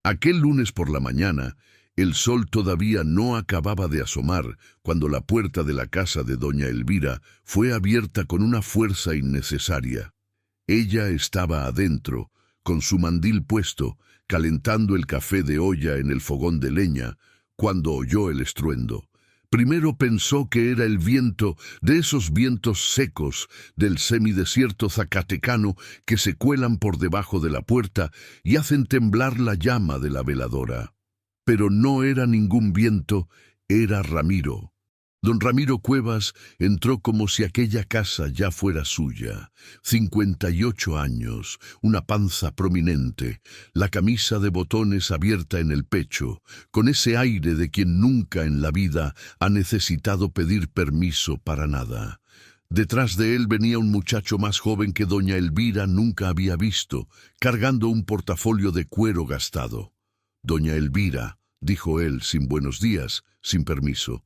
Aquel lunes por la mañana, el sol todavía no acababa de asomar cuando la puerta de la casa de doña Elvira fue abierta con una fuerza innecesaria. Ella estaba adentro, con su mandil puesto, calentando el café de olla en el fogón de leña, cuando oyó el estruendo. Primero pensó que era el viento, de esos vientos secos del semidesierto zacatecano que se cuelan por debajo de la puerta y hacen temblar la llama de la veladora. Pero no era ningún viento, era Ramiro. Don Ramiro Cuevas entró como si aquella casa ya fuera suya. 58 años, una panza prominente, la camisa de botones abierta en el pecho, con ese aire de quien nunca en la vida ha necesitado pedir permiso para nada. Detrás de él venía un muchacho más joven que doña Elvira nunca había visto, cargando un portafolio de cuero gastado. «Doña Elvira», dijo él sin buenos días, sin permiso,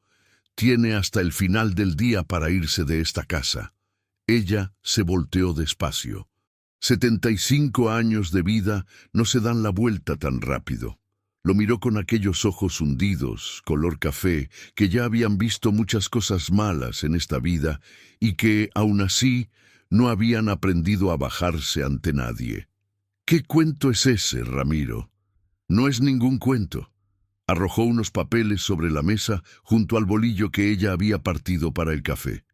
«tiene hasta el final del día para irse de esta casa». Ella se volteó despacio. 75 años de vida no se dan la vuelta tan rápido. Lo miró con aquellos ojos hundidos, color café, que ya habían visto muchas cosas malas en esta vida y que, aun así, no habían aprendido a bajarse ante nadie. «¿Qué cuento es ese, Ramiro?» «No es ningún cuento». Arrojó unos papeles sobre la mesa junto al bolillo que ella había partido para el café.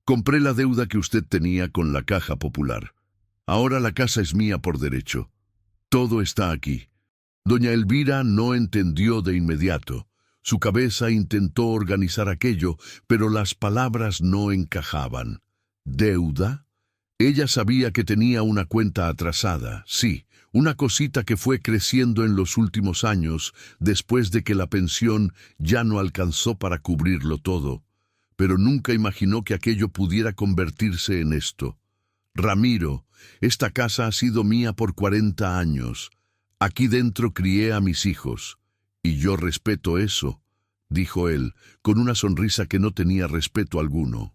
«Compré la deuda que usted tenía con la Caja Popular. Ahora la casa es mía por derecho. Todo está aquí». Doña Elvira no entendió de inmediato. Su cabeza intentó organizar aquello, pero las palabras no encajaban. ¿Deuda? Ella sabía que tenía una cuenta atrasada, sí, una cosita que fue creciendo en los últimos años, después de que la pensión ya no alcanzó para cubrirlo todo. Pero nunca imaginó que aquello pudiera convertirse en esto. «Ramiro, esta casa ha sido mía por 40 años. Aquí dentro crié a mis hijos. Y yo respeto eso», dijo él, con una sonrisa que no tenía respeto alguno.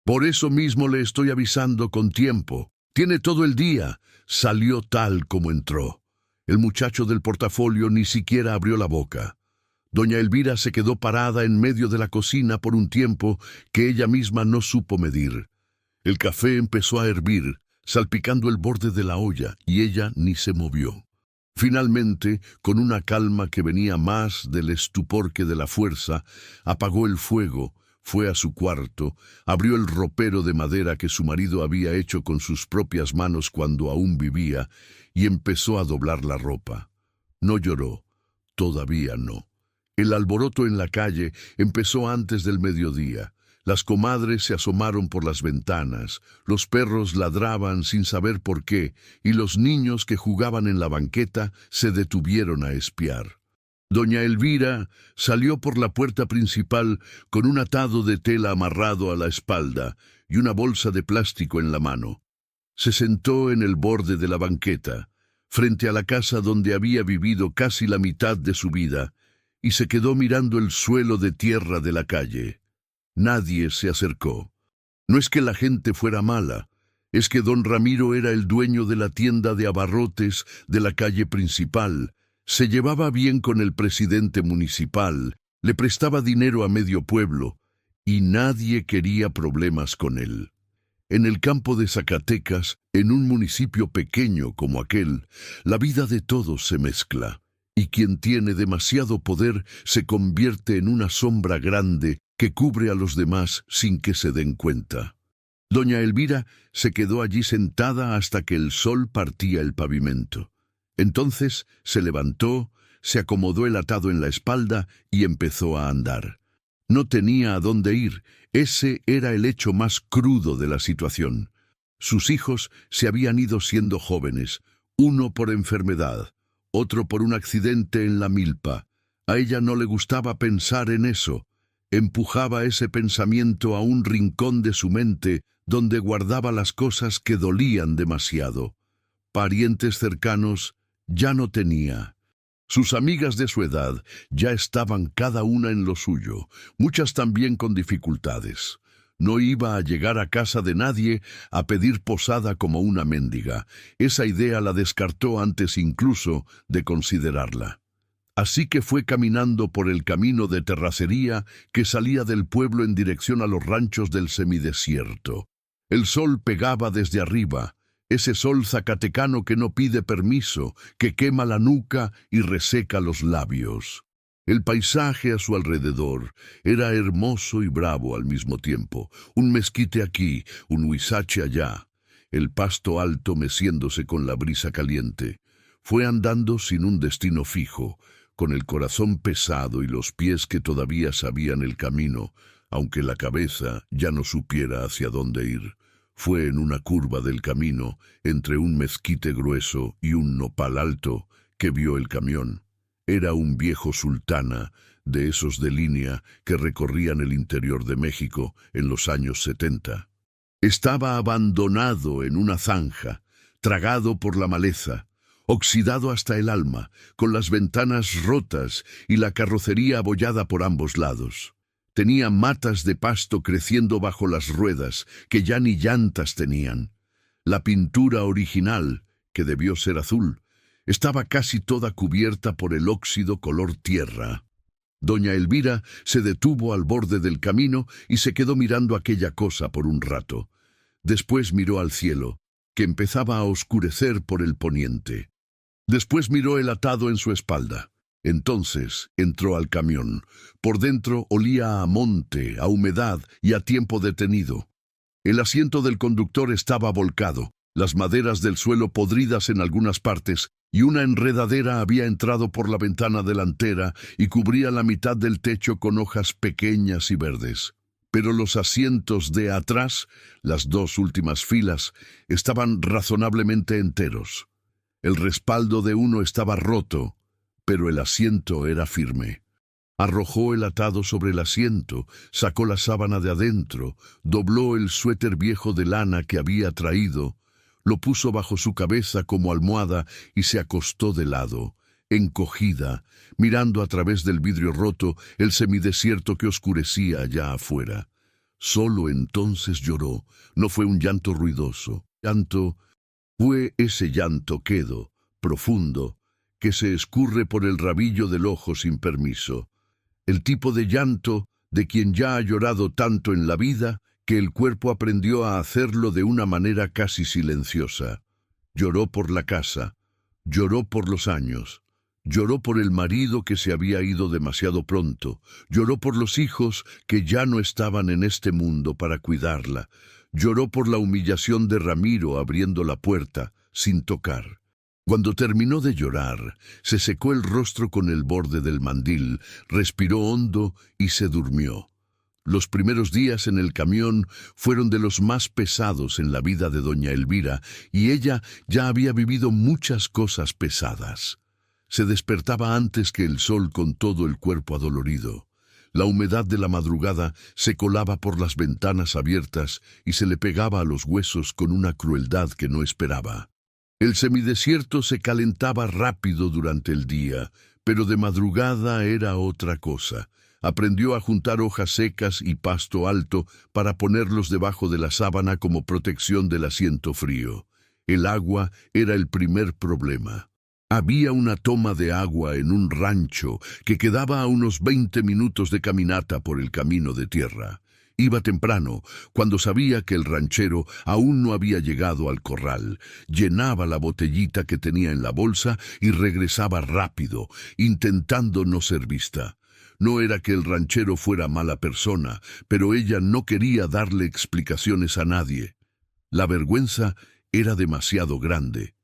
«Por eso mismo le estoy avisando con tiempo. Tiene todo el día». Salió tal como entró. El muchacho del portafolio ni siquiera abrió la boca. Doña Elvira se quedó parada en medio de la cocina por un tiempo que ella misma no supo medir. El café empezó a hervir, salpicando el borde de la olla, y ella ni se movió. Finalmente, con una calma que venía más del estupor que de la fuerza, apagó el fuego, fue a su cuarto, abrió el ropero de madera que su marido había hecho con sus propias manos cuando aún vivía, y empezó a doblar la ropa. No lloró, todavía no. El alboroto en la calle empezó antes del mediodía. Las comadres se asomaron por las ventanas, los perros ladraban sin saber por qué, y los niños que jugaban en la banqueta se detuvieron a espiar. Doña Elvira salió por la puerta principal con un atado de tela amarrado a la espalda y una bolsa de plástico en la mano. Se sentó en el borde de la banqueta, frente a la casa donde había vivido casi la mitad de su vida, y se quedó mirando el suelo de tierra de la calle. Nadie se acercó. No es que la gente fuera mala, es que don Ramiro era el dueño de la tienda de abarrotes de la calle principal. Se llevaba bien con el presidente municipal, le prestaba dinero a medio pueblo, y nadie quería problemas con él. En el campo de Zacatecas, en un municipio pequeño como aquel, la vida de todos se mezcla, y quien tiene demasiado poder se convierte en una sombra grande que cubre a los demás sin que se den cuenta. Doña Elvira se quedó allí sentada hasta que el sol partía el pavimento. Entonces se levantó, se acomodó el atado en la espalda y empezó a andar. No tenía a dónde ir, ese era el hecho más crudo de la situación. Sus hijos se habían ido siendo jóvenes, uno por enfermedad, otro por un accidente en la milpa. A ella no le gustaba pensar en eso. Empujaba ese pensamiento a un rincón de su mente donde guardaba las cosas que dolían demasiado. Parientes cercanos ya no tenía. Sus amigas de su edad ya estaban cada una en lo suyo, muchas también con dificultades. No iba a llegar a casa de nadie a pedir posada como una mendiga. Esa idea la descartó antes incluso de considerarla. Así que fue caminando por el camino de terracería que salía del pueblo en dirección a los ranchos del semidesierto. El sol pegaba desde arriba, ese sol zacatecano que no pide permiso, que quema la nuca y reseca los labios. El paisaje a su alrededor era hermoso y bravo al mismo tiempo, un mezquite aquí, un huizache allá, el pasto alto meciéndose con la brisa caliente. Fue andando sin un destino fijo, con el corazón pesado y los pies que todavía sabían el camino, aunque la cabeza ya no supiera hacia dónde ir. Fue en una curva del camino, entre un mezquite grueso y un nopal alto, que vio el camión. Era un viejo sultana, de esos de línea que recorrían el interior de México en los años 70. Estaba abandonado en una zanja, tragado por la maleza, oxidado hasta el alma, con las ventanas rotas y la carrocería abollada por ambos lados. Tenía matas de pasto creciendo bajo las ruedas, que ya ni llantas tenían. La pintura original, que debió ser azul, estaba casi toda cubierta por el óxido color tierra. Doña Elvira se detuvo al borde del camino y se quedó mirando aquella cosa por un rato. Después miró al cielo, que empezaba a oscurecer por el poniente. Después miró el atado en su espalda. Entonces entró al camión. Por dentro olía a monte, a humedad y a tiempo detenido. El asiento del conductor estaba volcado, las maderas del suelo podridas en algunas partes, y una enredadera había entrado por la ventana delantera y cubría la mitad del techo con hojas pequeñas y verdes. Pero los asientos de atrás, las dos últimas filas, estaban razonablemente enteros. El respaldo de uno estaba roto, pero el asiento era firme. Arrojó el atado sobre el asiento, sacó la sábana de adentro, dobló el suéter viejo de lana que había traído, lo puso bajo su cabeza como almohada y se acostó de lado, encogida, mirando a través del vidrio roto el semidesierto que oscurecía allá afuera. Solo entonces lloró. No fue un llanto ruidoso. Fue ese llanto quedo, profundo, que se escurre por el rabillo del ojo sin permiso. El tipo de llanto de quien ya ha llorado tanto en la vida que el cuerpo aprendió a hacerlo de una manera casi silenciosa. Lloró por la casa, lloró por los años, lloró por el marido que se había ido demasiado pronto, lloró por los hijos que ya no estaban en este mundo para cuidarla, lloró por la humillación de Ramiro abriendo la puerta, sin tocar. Cuando terminó de llorar, se secó el rostro con el borde del mandil, respiró hondo y se durmió. Los primeros días en el camión fueron de los más pesados en la vida de doña Elvira, y ella ya había vivido muchas cosas pesadas. Se despertaba antes que el sol con todo el cuerpo adolorido. La humedad de la madrugada se colaba por las ventanas abiertas y se le pegaba a los huesos con una crueldad que no esperaba. El semidesierto se calentaba rápido durante el día, pero de madrugada era otra cosa. Aprendió a juntar hojas secas y pasto alto para ponerlos debajo de la sábana como protección del asiento frío. El agua era el primer problema. Había una toma de agua en un rancho que quedaba a unos 20 minutos de caminata por el camino de tierra. Iba temprano, cuando sabía que el ranchero aún no había llegado al corral. Llenaba la botellita que tenía en la bolsa y regresaba rápido, intentando no ser vista. No era que el ranchero fuera mala persona, pero ella no quería darle explicaciones a nadie. La vergüenza era demasiado grande.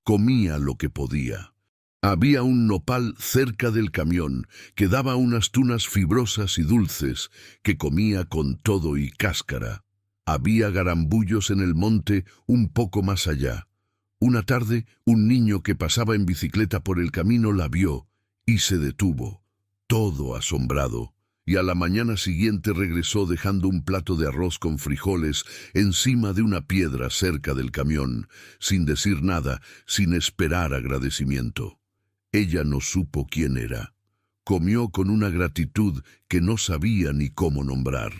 Comía lo que podía. Había un nopal cerca del camión que daba unas tunas fibrosas y dulces que comía con todo y cáscara. Había garambullos en el monte un poco más allá. Una tarde, un niño que pasaba en bicicleta por el camino la vio y se detuvo, todo asombrado, y a la mañana siguiente regresó dejando un plato de arroz con frijoles encima de una piedra cerca del camión, sin decir nada, sin esperar agradecimiento. Ella no supo quién era. Comió con una gratitud que no sabía ni cómo nombrar.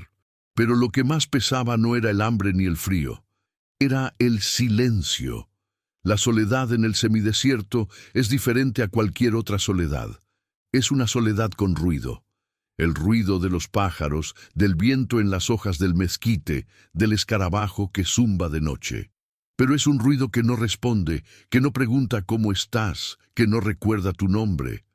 Pero lo que más pesaba no era el hambre ni el frío. Era el silencio. La soledad en el semidesierto es diferente a cualquier otra soledad. Es una soledad con ruido. El ruido de los pájaros, del viento en las hojas del mezquite, del escarabajo que zumba de noche. Pero es un ruido que no responde, que no pregunta cómo estás, que no recuerda tu nombre.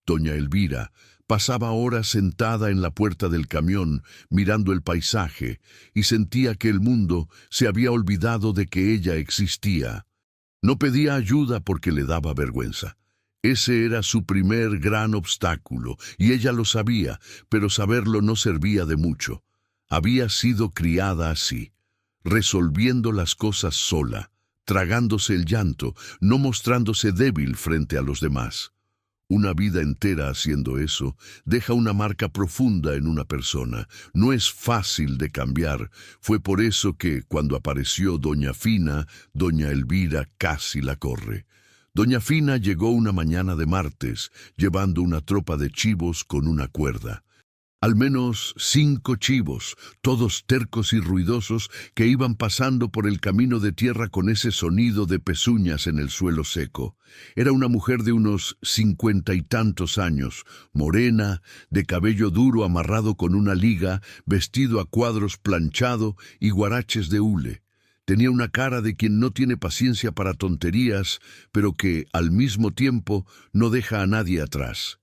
Doña Elvira pasaba horas sentada en la puerta del camión, mirando el paisaje, y sentía que el mundo se había olvidado de que ella existía. No pedía ayuda porque le daba vergüenza. Ese era su primer gran obstáculo, y ella lo sabía, pero saberlo no servía de mucho. Había sido criada así, resolviendo las cosas sola, tragándose el llanto, no mostrándose débil frente a los demás. Una vida entera haciendo eso deja una marca profunda en una persona. No es fácil de cambiar. Fue por eso que, cuando apareció Doña Fina, Doña Elvira casi la corre. Doña Fina llegó una mañana de martes, llevando una tropa de chivos con una cuerda. Al menos 5 chivos, todos tercos y ruidosos, que iban pasando por el camino de tierra con ese sonido de pezuñas en el suelo seco. Era una mujer de unos 50 y tantos años, morena, de cabello duro amarrado con una liga, vestido a cuadros planchado y guaraches de hule. Tenía una cara de quien no tiene paciencia para tonterías, pero que, al mismo tiempo, no deja a nadie atrás.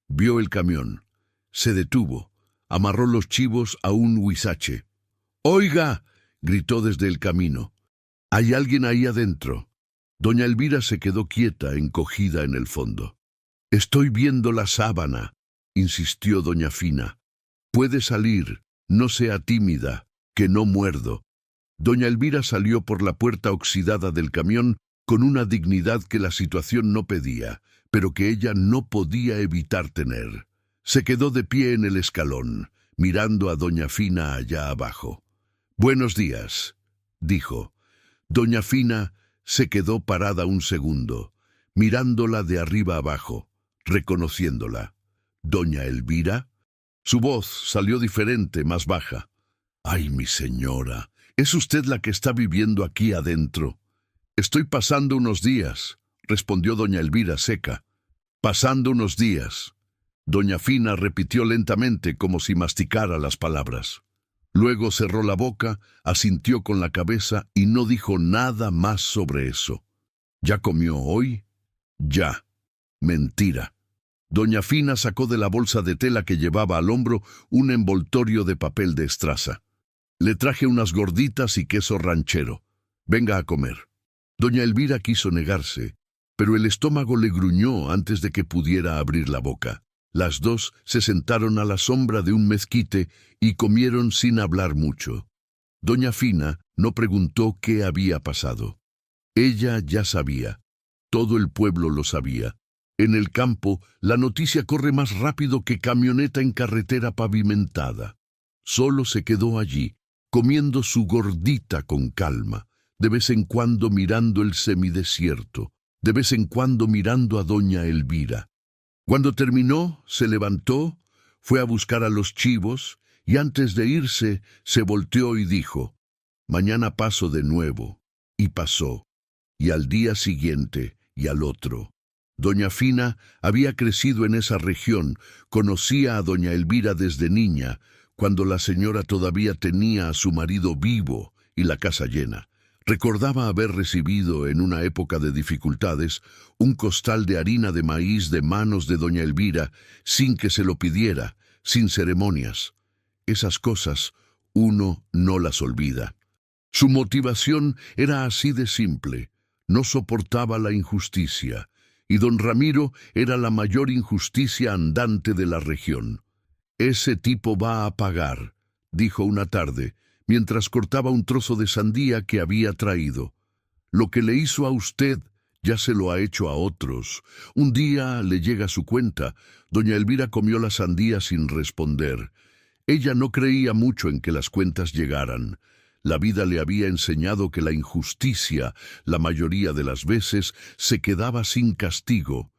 Vio el camión. Se detuvo. Amarró los chivos a un huizache. «¡Oiga!», gritó desde el camino. «¿Hay alguien ahí adentro?». Doña Elvira se quedó quieta, encogida en el fondo. «Estoy viendo la sábana», insistió doña Fina. «Puede salir, no sea tímida, que no muerdo». Doña Elvira salió por la puerta oxidada del camión con una dignidad que la situación no pedía, pero que ella no podía evitar tener. Se quedó de pie en el escalón, mirando a doña Fina allá abajo. «Buenos días», dijo. Doña Fina se quedó parada un segundo, mirándola de arriba abajo, reconociéndola. «¿Doña Elvira?». Su voz salió diferente, más baja. «Ay, mi señora, ¿es usted la que está viviendo aquí adentro?». «Estoy pasando unos días», respondió doña Elvira seca. «Pasando unos días». Doña Fina repitió lentamente como si masticara las palabras. Luego cerró la boca, asintió con la cabeza y no dijo nada más sobre eso. «¿Ya comió hoy?». «Ya». «Mentira». Doña Fina sacó de la bolsa de tela que llevaba al hombro un envoltorio de papel de estraza. «Le traje unas gorditas y queso ranchero. Venga a comer». Doña Elvira quiso negarse, pero el estómago le gruñó antes de que pudiera abrir la boca. Las dos se sentaron a la sombra de un mezquite y comieron sin hablar mucho. Doña Fina no preguntó qué había pasado. Ella ya sabía. Todo el pueblo lo sabía. En el campo, la noticia corre más rápido que camioneta en carretera pavimentada. Solo se quedó allí, comiendo su gordita con calma, de vez en cuando mirando el semidesierto, de vez en cuando mirando a doña Elvira. Cuando terminó, se levantó, fue a buscar a los chivos y antes de irse se volteó y dijo: «Mañana paso de nuevo». Y pasó, y al día siguiente y al otro. Doña Fina había crecido en esa región, conocía a doña Elvira desde niña, cuando la señora todavía tenía a su marido vivo y la casa llena. Recordaba haber recibido, en una época de dificultades, un costal de harina de maíz de manos de doña Elvira, sin que se lo pidiera, sin ceremonias. Esas cosas uno no las olvida. Su motivación era así de simple. No soportaba la injusticia, y don Ramiro era la mayor injusticia andante de la región. «Ese tipo va a pagar», dijo una tarde, mientras cortaba un trozo de sandía que había traído. «Lo que le hizo a usted ya se lo ha hecho a otros. Un día le llega su cuenta». Doña Elvira comió la sandía sin responder. Ella no creía mucho en que las cuentas llegaran. La vida le había enseñado que la injusticia, la mayoría de las veces, se quedaba sin castigo.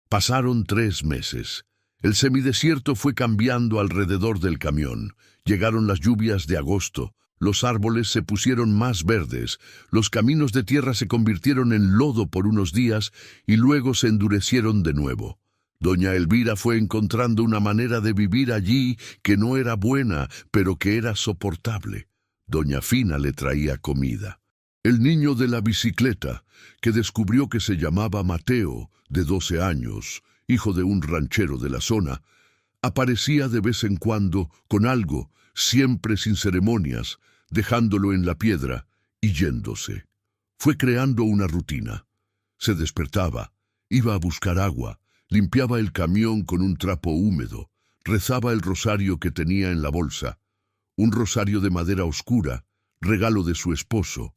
Pasaron 3 meses. El semidesierto fue cambiando alrededor del camión. Llegaron las lluvias de agosto. Los árboles se pusieron más verdes, los caminos de tierra se convirtieron en lodo por unos días y luego se endurecieron de nuevo. Doña Elvira fue encontrando una manera de vivir allí que no era buena, pero que era soportable. Doña Fina le traía comida. El niño de la bicicleta, que descubrió que se llamaba Mateo, de 12 años, hijo de un ranchero de la zona, aparecía de vez en cuando con algo, siempre sin ceremonias, dejándolo en la piedra y yéndose. Fue creando una rutina. Se despertaba, iba a buscar agua, limpiaba el camión con un trapo húmedo, rezaba el rosario que tenía en la bolsa, un rosario de madera oscura, regalo de su esposo,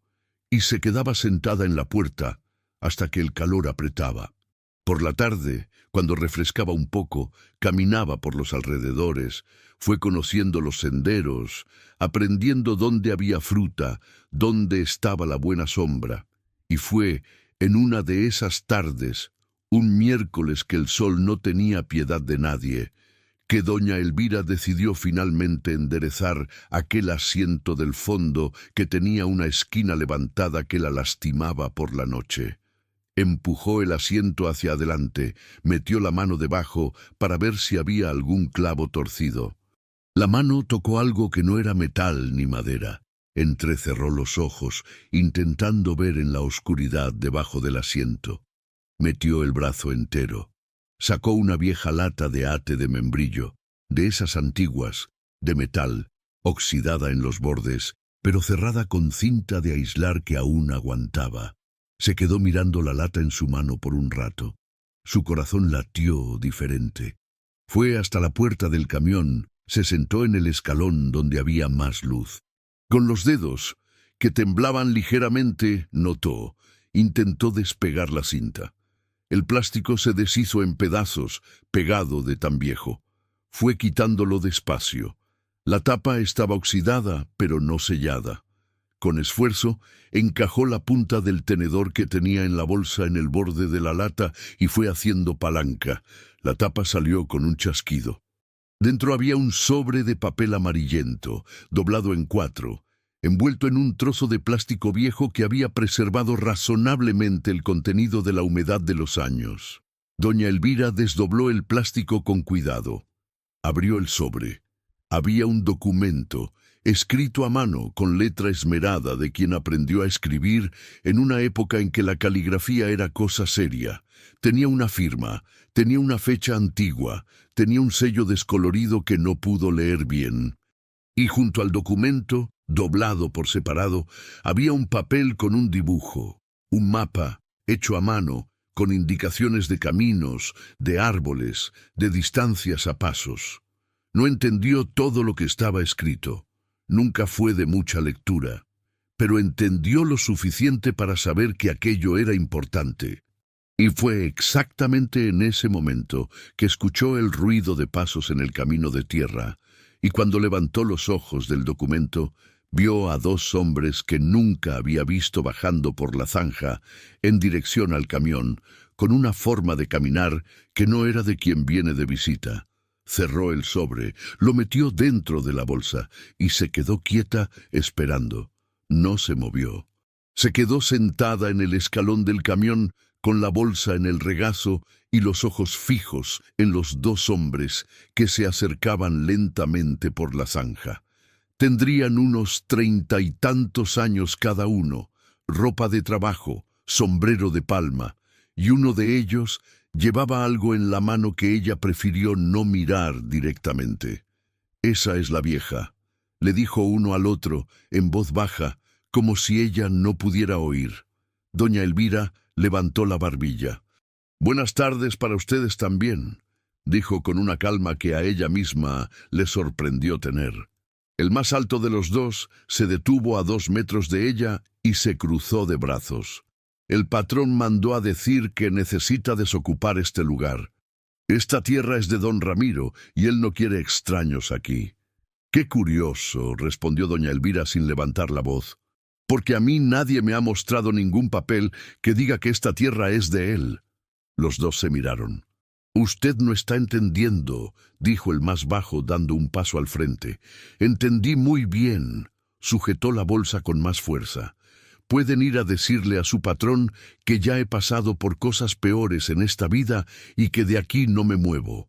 y se quedaba sentada en la puerta hasta que el calor apretaba. Por la tarde, cuando refrescaba un poco, caminaba por los alrededores, fue conociendo los senderos, aprendiendo dónde había fruta, dónde estaba la buena sombra, y fue en una de esas tardes, un miércoles que el sol no tenía piedad de nadie, que doña Elvira decidió finalmente enderezar aquel asiento del fondo que tenía una esquina levantada que la lastimaba por la noche. Empujó el asiento hacia adelante, metió la mano debajo para ver si había algún clavo torcido. La mano tocó algo que no era metal ni madera. Entrecerró los ojos, intentando ver en la oscuridad debajo del asiento. Metió el brazo entero. Sacó una vieja lata de ate de membrillo, de esas antiguas, de metal, oxidada en los bordes, pero cerrada con cinta de aislar que aún aguantaba. Se quedó mirando la lata en su mano por un rato. Su corazón latió diferente. Fue hasta la puerta del camión, se sentó en el escalón donde había más luz. Con los dedos, que temblaban ligeramente, notó, intentó despegar la cinta. El plástico se deshizo en pedazos, pegado de tan viejo. Fue quitándolo despacio. La tapa estaba oxidada, pero no sellada. Con esfuerzo, encajó la punta del tenedor que tenía en la bolsa en el borde de la lata y fue haciendo palanca. La tapa salió con un chasquido. Dentro había un sobre de papel amarillento, doblado en 4, envuelto en un trozo de plástico viejo que había preservado razonablemente el contenido de la humedad de los años. Doña Elvira desdobló el plástico con cuidado. Abrió el sobre. Había un documento, escrito a mano con letra esmerada de quien aprendió a escribir en una época en que la caligrafía era cosa seria. Tenía una firma, tenía una fecha antigua, tenía un sello descolorido que no pudo leer bien. Y junto al documento, doblado por separado, había un papel con un dibujo, un mapa, hecho a mano, con indicaciones de caminos, de árboles, de distancias a pasos. No entendió todo lo que estaba escrito. Nunca fue de mucha lectura, pero entendió lo suficiente para saber que aquello era importante. Y fue exactamente en ese momento que escuchó el ruido de pasos en el camino de tierra, y cuando levantó los ojos del documento, vio a 2 hombres que nunca había visto bajando por la zanja en dirección al camión, con una forma de caminar que no era de quien viene de visita. Cerró el sobre, lo metió dentro de la bolsa y se quedó quieta esperando. No se movió. Se quedó sentada en el escalón del camión con la bolsa en el regazo y los ojos fijos en los 2 hombres que se acercaban lentamente por la zanja. Tendrían unos 30 y tantos años cada uno, ropa de trabajo, sombrero de palma, y uno de ellos llevaba algo en la mano que ella prefirió no mirar directamente. «Esa es la vieja», le dijo uno al otro, en voz baja, como si ella no pudiera oír. Doña Elvira levantó la barbilla. «Buenas tardes para ustedes también», dijo con una calma que a ella misma le sorprendió tener. El más alto de los 2 se detuvo a 2 metros de ella y se cruzó de brazos. «El patrón mandó a decir que necesita desocupar este lugar. Esta tierra es de don Ramiro y él no quiere extraños aquí». «Qué curioso», respondió doña Elvira sin levantar la voz, «porque a mí nadie me ha mostrado ningún papel que diga que esta tierra es de él». Los 2 se miraron. «Usted no está entendiendo», dijo el más bajo dando un paso al frente. «Entendí muy bien». Sujetó la bolsa con más fuerza. pueden ir a decirle a su patrón que ya he pasado por cosas peores en esta vida y que de aquí no me muevo.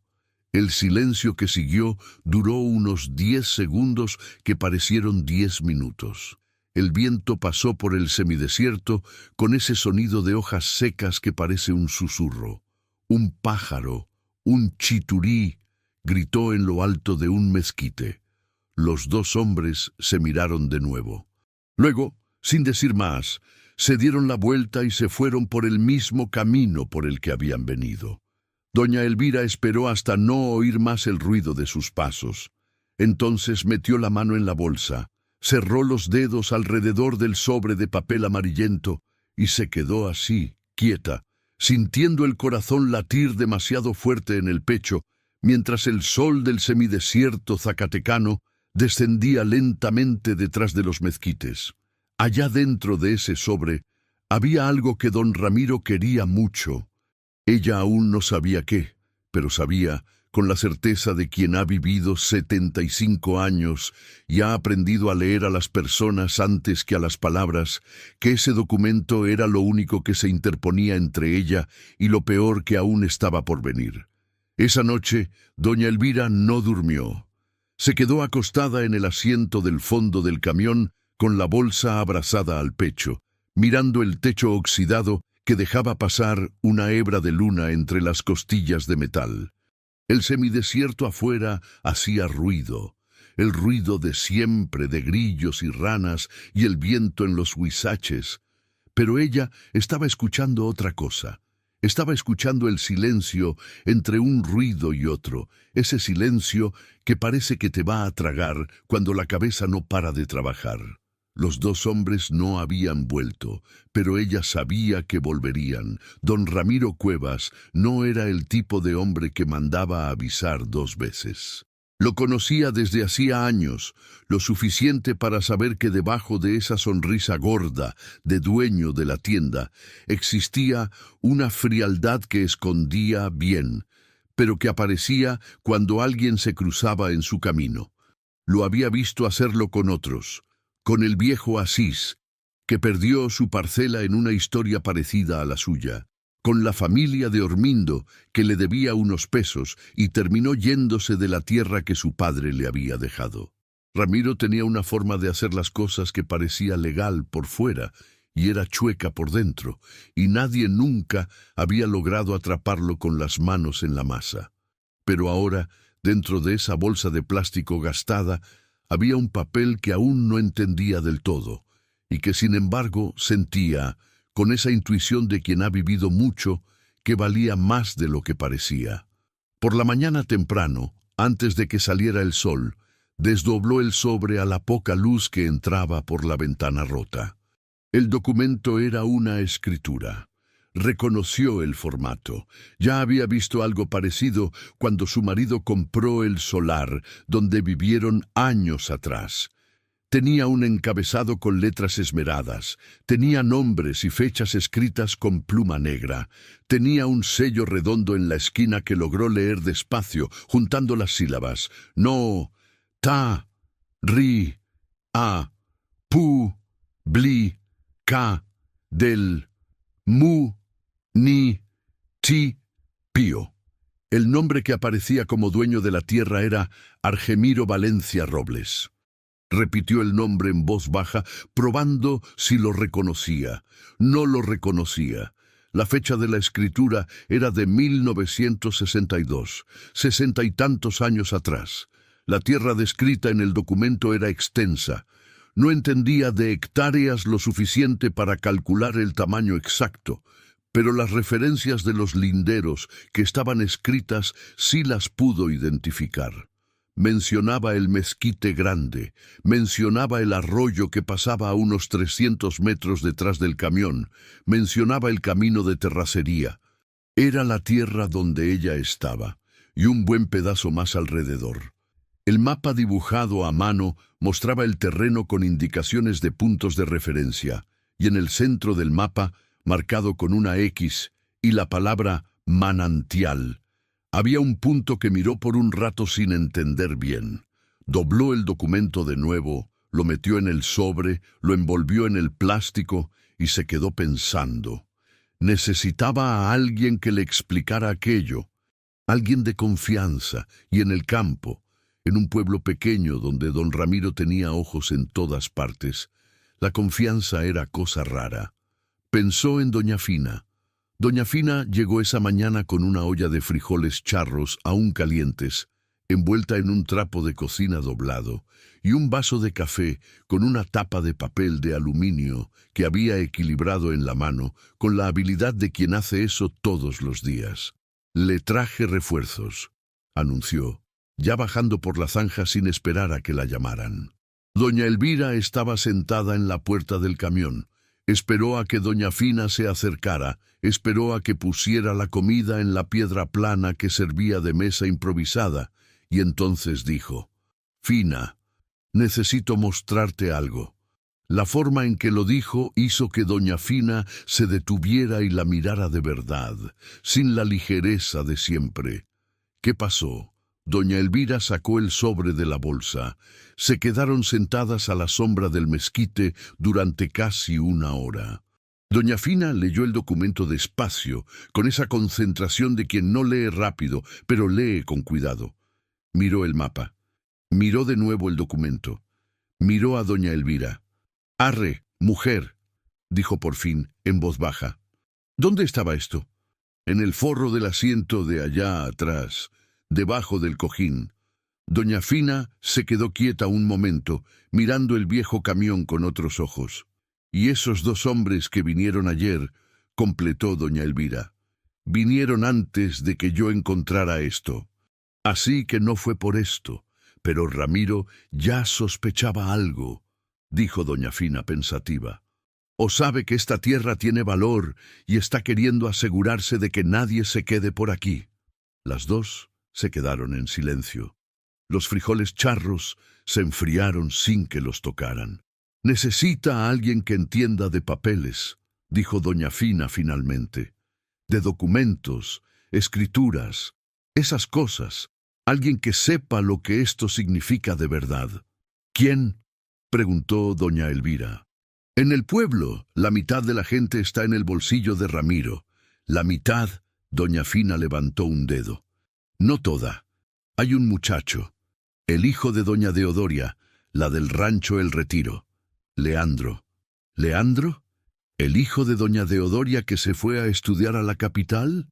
El silencio que siguió duró unos 10 segundos que parecieron 10 minutos. El viento pasó por el semidesierto con ese sonido de hojas secas que parece un susurro. Un pájaro, un chiturí, gritó en lo alto de un mezquite. Los dos hombres se miraron de nuevo. Luego, sin decir más, se dieron la vuelta y se fueron por el mismo camino por el que habían venido. Doña Elvira esperó hasta no oír más el ruido de sus pasos. Entonces metió la mano en la bolsa, cerró los dedos alrededor del sobre de papel amarillento y se quedó así, quieta, sintiendo el corazón latir demasiado fuerte en el pecho, mientras el sol del semidesierto zacatecano descendía lentamente detrás de los mezquites. Allá dentro de ese sobre había algo que don Ramiro quería mucho. Ella aún no sabía qué, pero sabía, con la certeza de quien ha vivido 75 años y ha aprendido a leer a las personas antes que a las palabras, que ese documento era lo único que se interponía entre ella y lo peor que aún estaba por venir. Esa noche, doña Elvira no durmió. Se quedó acostada en el asiento del fondo del camión con la bolsa abrazada al pecho, mirando el techo oxidado que dejaba pasar una hebra de luna entre las costillas de metal. El semidesierto afuera hacía ruido, el ruido de siempre de grillos y ranas y el viento en los huizaches, pero ella estaba escuchando otra cosa. Estaba escuchando el silencio entre un ruido y otro, ese silencio que parece que te va a tragar cuando la cabeza no para de trabajar. Los dos hombres no habían vuelto, pero ella sabía que volverían. Don Ramiro Cuevas no era el tipo de hombre que mandaba a avisar 2 veces. Lo conocía desde hacía años, lo suficiente para saber que debajo de esa sonrisa gorda de dueño de la tienda existía una frialdad que escondía bien, pero que aparecía cuando alguien se cruzaba en su camino. Lo había visto hacerlo con otros, con el viejo Asís, que perdió su parcela en una historia parecida a la suya, con la familia de Ormindo, que le debía unos pesos y terminó yéndose de la tierra que su padre le había dejado. Ramiro tenía una forma de hacer las cosas que parecía legal por fuera y era chueca por dentro, y nadie nunca había logrado atraparlo con las manos en la masa. Pero ahora, dentro de esa bolsa de plástico gastada, había un papel que aún no entendía del todo, y que sin embargo sentía, con esa intuición de quien ha vivido mucho, que valía más de lo que parecía. Por la mañana temprano, antes de que saliera el sol, desdobló el sobre a la poca luz que entraba por la ventana rota. El documento era una escritura. Reconoció el formato. Ya había visto algo parecido cuando su marido compró el solar donde vivieron años atrás. Tenía un encabezado con letras esmeradas, tenía nombres y fechas escritas con pluma negra, tenía un sello redondo en la esquina que logró leer despacio, juntando las sílabas. No, ta, ri, a, pu, bli, ca, del, mu, ni, ti, pío. El nombre que aparecía como dueño de la tierra era Argemiro Valencia Robles. Repitió el nombre en voz baja, probando si lo reconocía. No lo reconocía. La fecha de la escritura era de 1962, 60 y tantos años atrás. La tierra descrita en el documento era extensa. No entendía de hectáreas lo suficiente para calcular el tamaño exacto, pero las referencias de los linderos que estaban escritas sí las pudo identificar. Mencionaba el mezquite grande, mencionaba el arroyo que pasaba a unos 300 metros detrás del camión, mencionaba el camino de terracería. Era la tierra donde ella estaba, y un buen pedazo más alrededor. El mapa dibujado a mano mostraba el terreno con indicaciones de puntos de referencia, y en el centro del mapa, marcado con una X, y la palabra manantial, había un punto que miró por un rato sin entender bien. Dobló el documento de nuevo, lo metió en el sobre, lo envolvió en el plástico y se quedó pensando. Necesitaba a alguien que le explicara aquello, alguien de confianza, y en el campo, en un pueblo pequeño donde don Ramiro tenía ojos en todas partes. La confianza era cosa rara. Pensó en doña Fina. Doña Fina llegó esa mañana con una olla de frijoles charros aún calientes, envuelta en un trapo de cocina doblado, y un vaso de café con una tapa de papel de aluminio que había equilibrado en la mano con la habilidad de quien hace eso todos los días. «Le traje refuerzos», anunció, ya bajando por la zanja sin esperar a que la llamaran. Doña Elvira estaba sentada en la puerta del camión. Esperó a que doña Fina se acercara, esperó a que pusiera la comida en la piedra plana que servía de mesa improvisada, y entonces dijo: «Fina, necesito mostrarte algo». La forma en que lo dijo hizo que doña Fina se detuviera y la mirara de verdad, sin la ligereza de siempre. ¿Qué pasó? Doña Elvira sacó el sobre de la bolsa. Se quedaron sentadas a la sombra del mezquite durante casi una hora. Doña Fina leyó el documento despacio, con esa concentración de quien no lee rápido, pero lee con cuidado. Miró el mapa. Miró de nuevo el documento. Miró a doña Elvira. «Arre, mujer», dijo por fin, en voz baja. «¿Dónde estaba esto?» «En el forro del asiento de allá atrás, debajo del cojín». Doña Fina se quedó quieta un momento, mirando el viejo camión con otros ojos. «Y esos dos hombres que vinieron ayer», completó doña Elvira, «vinieron antes de que yo encontrara esto. Así que no fue por esto, pero Ramiro ya sospechaba algo», dijo doña Fina pensativa. «O sabe que esta tierra tiene valor y está queriendo asegurarse de que nadie se quede por aquí». Las dos se quedaron en silencio. Los frijoles charros se enfriaron sin que los tocaran. «Necesita a alguien que entienda de papeles», dijo doña Fina finalmente. «De documentos, escrituras, esas cosas. Alguien que sepa lo que esto significa de verdad». «¿Quién?», preguntó doña Elvira. «En el pueblo, la mitad de la gente está en el bolsillo de Ramiro. La mitad», doña Fina levantó un dedo. «No toda. Hay un muchacho, el hijo de doña Deodoria, la del rancho El Retiro. Leandro». «¿Leandro? ¿El hijo de doña Deodoria que se fue a estudiar a la capital?»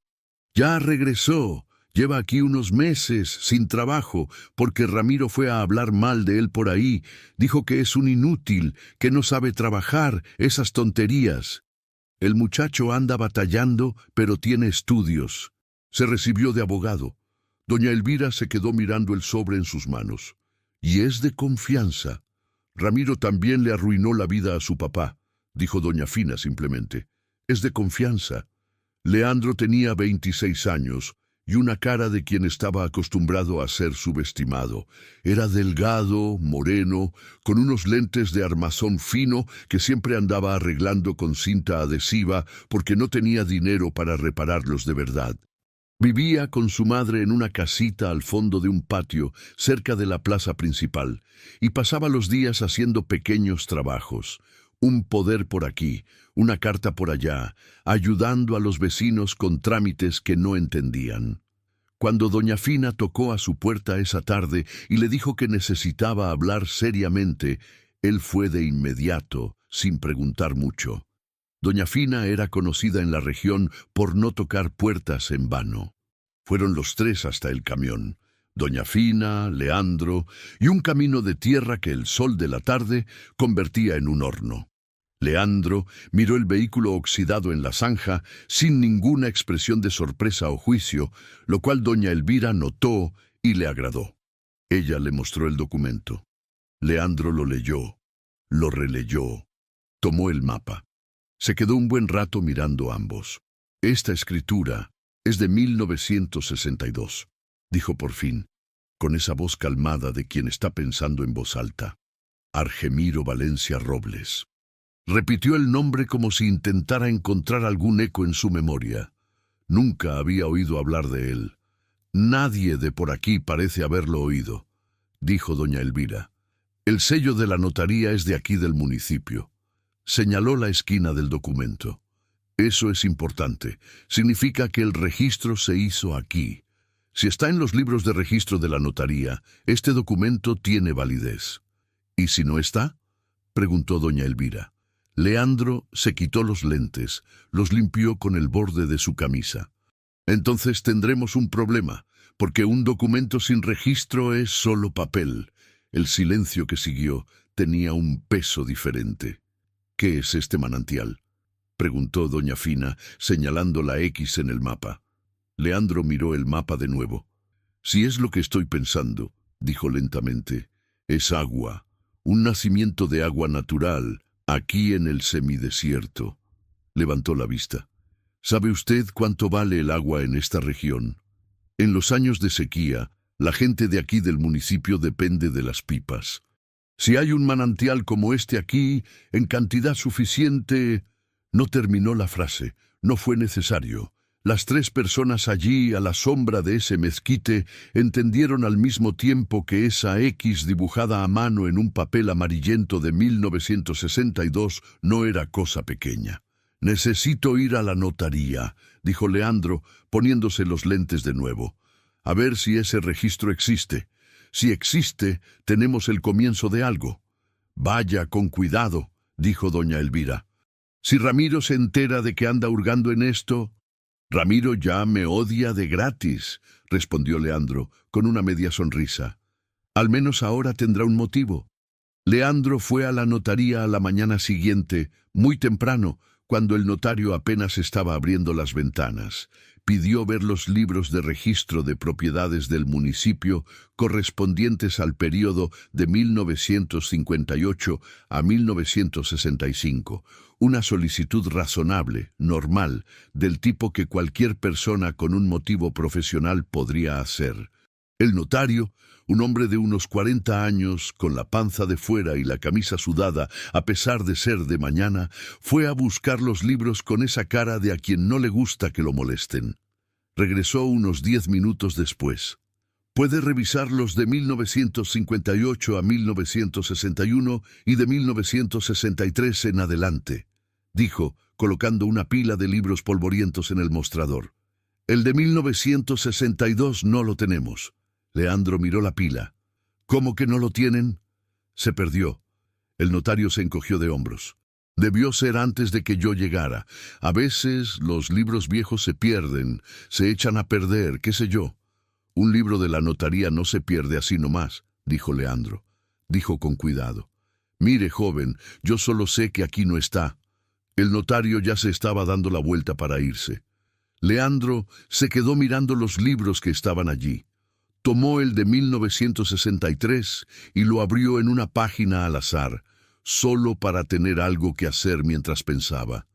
«Ya regresó. Lleva aquí unos meses, sin trabajo, porque Ramiro fue a hablar mal de él por ahí. Dijo que es un inútil, que no sabe trabajar, esas tonterías. El muchacho anda batallando, pero tiene estudios. Se recibió de abogado». Doña Elvira se quedó mirando el sobre en sus manos. «Y es de confianza. Ramiro también le arruinó la vida a su papá», dijo doña Fina simplemente. «Es de confianza». Leandro tenía 26 años y una cara de quien estaba acostumbrado a ser subestimado. Era delgado, moreno, con unos lentes de armazón fino que siempre andaba arreglando con cinta adhesiva porque no tenía dinero para repararlos de verdad. Vivía con su madre en una casita al fondo de un patio, cerca de la plaza principal, y pasaba los días haciendo pequeños trabajos. Un poder por aquí, una carta por allá, ayudando a los vecinos con trámites que no entendían. Cuando doña Fina tocó a su puerta esa tarde y le dijo que necesitaba hablar seriamente, él fue de inmediato, sin preguntar mucho. Doña Fina era conocida en la región por no tocar puertas en vano. Fueron los tres hasta el camión. Doña Fina, Leandro y un camino de tierra que el sol de la tarde convertía en un horno. Leandro miró el vehículo oxidado en la zanja sin ninguna expresión de sorpresa o juicio, lo cual doña Elvira notó y le agradó. Ella le mostró el documento. Leandro lo leyó, lo releyó, tomó el mapa. Se quedó un buen rato mirando ambos. «Esta escritura es de 1962», dijo por fin, con esa voz calmada de quien está pensando en voz alta. «Argemiro Valencia Robles». Repitió el nombre como si intentara encontrar algún eco en su memoria. Nunca había oído hablar de él. «Nadie de por aquí parece haberlo oído», dijo doña Elvira. El sello de la notaría es de aquí del municipio. Señaló la esquina del documento. Eso es importante. Significa que el registro se hizo aquí. Si está en los libros de registro de la notaría, este documento tiene validez. ¿Y si no está?, preguntó doña Elvira. Leandro se quitó los lentes, los limpió con el borde de su camisa. Entonces tendremos un problema, porque un documento sin registro es solo papel. El silencio que siguió tenía un peso diferente. ¿Qué es este manantial?, preguntó doña Fina, señalando la X en el mapa. Leandro miró el mapa de nuevo. Si es lo que estoy pensando, dijo lentamente, es agua, un nacimiento de agua natural, aquí en el semidesierto. Levantó la vista. ¿Sabe usted cuánto vale el agua en esta región? En los años de sequía, la gente de aquí del municipio depende de las pipas. Si hay un manantial como este aquí, en cantidad suficiente... No terminó la frase, no fue necesario. Las tres personas allí, a la sombra de ese mezquite, entendieron al mismo tiempo que esa X dibujada a mano en un papel amarillento de 1962 no era cosa pequeña. «Necesito ir a la notaría», dijo Leandro, poniéndose los lentes de nuevo. «A ver si ese registro existe. Si existe, tenemos el comienzo de algo». «Vaya con cuidado», dijo doña Elvira. «Si Ramiro se entera de que anda hurgando en esto...» «Ramiro ya me odia de gratis», respondió Leandro, con una media sonrisa. «Al menos ahora tendrá un motivo». Leandro fue a la notaría a la mañana siguiente, muy temprano, cuando el notario apenas estaba abriendo las ventanas. Pidió ver los libros de registro de propiedades del municipio correspondientes al período de 1958 a 1965, una solicitud razonable, normal, del tipo que cualquier persona con un motivo profesional podría hacer. El notario, un hombre de unos 40 años, con la panza de fuera y la camisa sudada, a pesar de ser de mañana, fue a buscar los libros con esa cara de a quien no le gusta que lo molesten. Regresó unos 10 minutos después. «Puede revisar los de 1958 a 1961 y de 1963 en adelante», dijo, colocando una pila de libros polvorientos en el mostrador. «El de 1962 no lo tenemos». Leandro miró la pila. «¿Cómo que no lo tienen?» «Se perdió». El notario se encogió de hombros. «Debió ser antes de que yo llegara. A veces los libros viejos se pierden, se echan a perder, qué sé yo». «Un libro de la notaría no se pierde así nomás», dijo Leandro. Dijo con cuidado. «Mire, joven, yo solo sé que aquí no está». El notario ya se estaba dando la vuelta para irse. Leandro se quedó mirando los libros que estaban allí. Tomó el de 1963 y lo abrió en una página al azar, solo para tener algo que hacer mientras pensaba.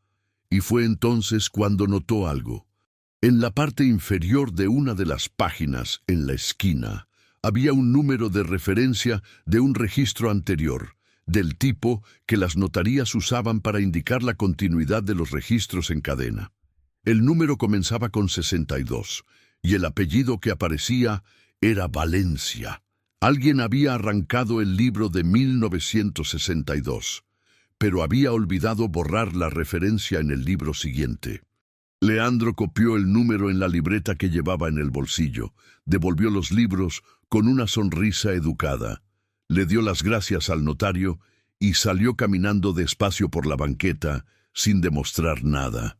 Y fue entonces cuando notó algo. En la parte inferior de una de las páginas, en la esquina, había un número de referencia de un registro anterior, del tipo que las notarías usaban para indicar la continuidad de los registros en cadena. El número comenzaba con 62, y el apellido que aparecía era Valencia. Alguien había arrancado el libro de 1962, pero había olvidado borrar la referencia en el libro siguiente. Leandro copió el número en la libreta que llevaba en el bolsillo, devolvió los libros con una sonrisa educada, le dio las gracias al notario y salió caminando despacio por la banqueta sin demostrar nada.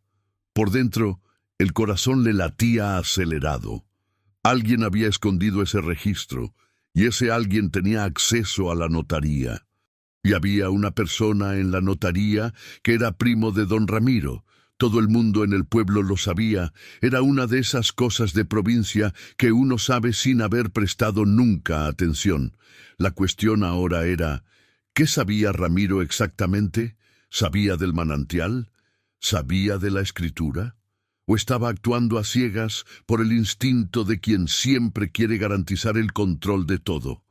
Por dentro, el corazón le latía acelerado. Alguien había escondido ese registro, y ese alguien tenía acceso a la notaría. Y había una persona en la notaría que era primo de don Ramiro. Todo el mundo en el pueblo lo sabía. Era una de esas cosas de provincia que uno sabe sin haber prestado nunca atención. La cuestión ahora era, ¿qué sabía Ramiro exactamente? ¿Sabía del manantial? ¿Sabía de la escritura? ¿O estaba actuando a ciegas por el instinto de quien siempre quiere garantizar el control de todo?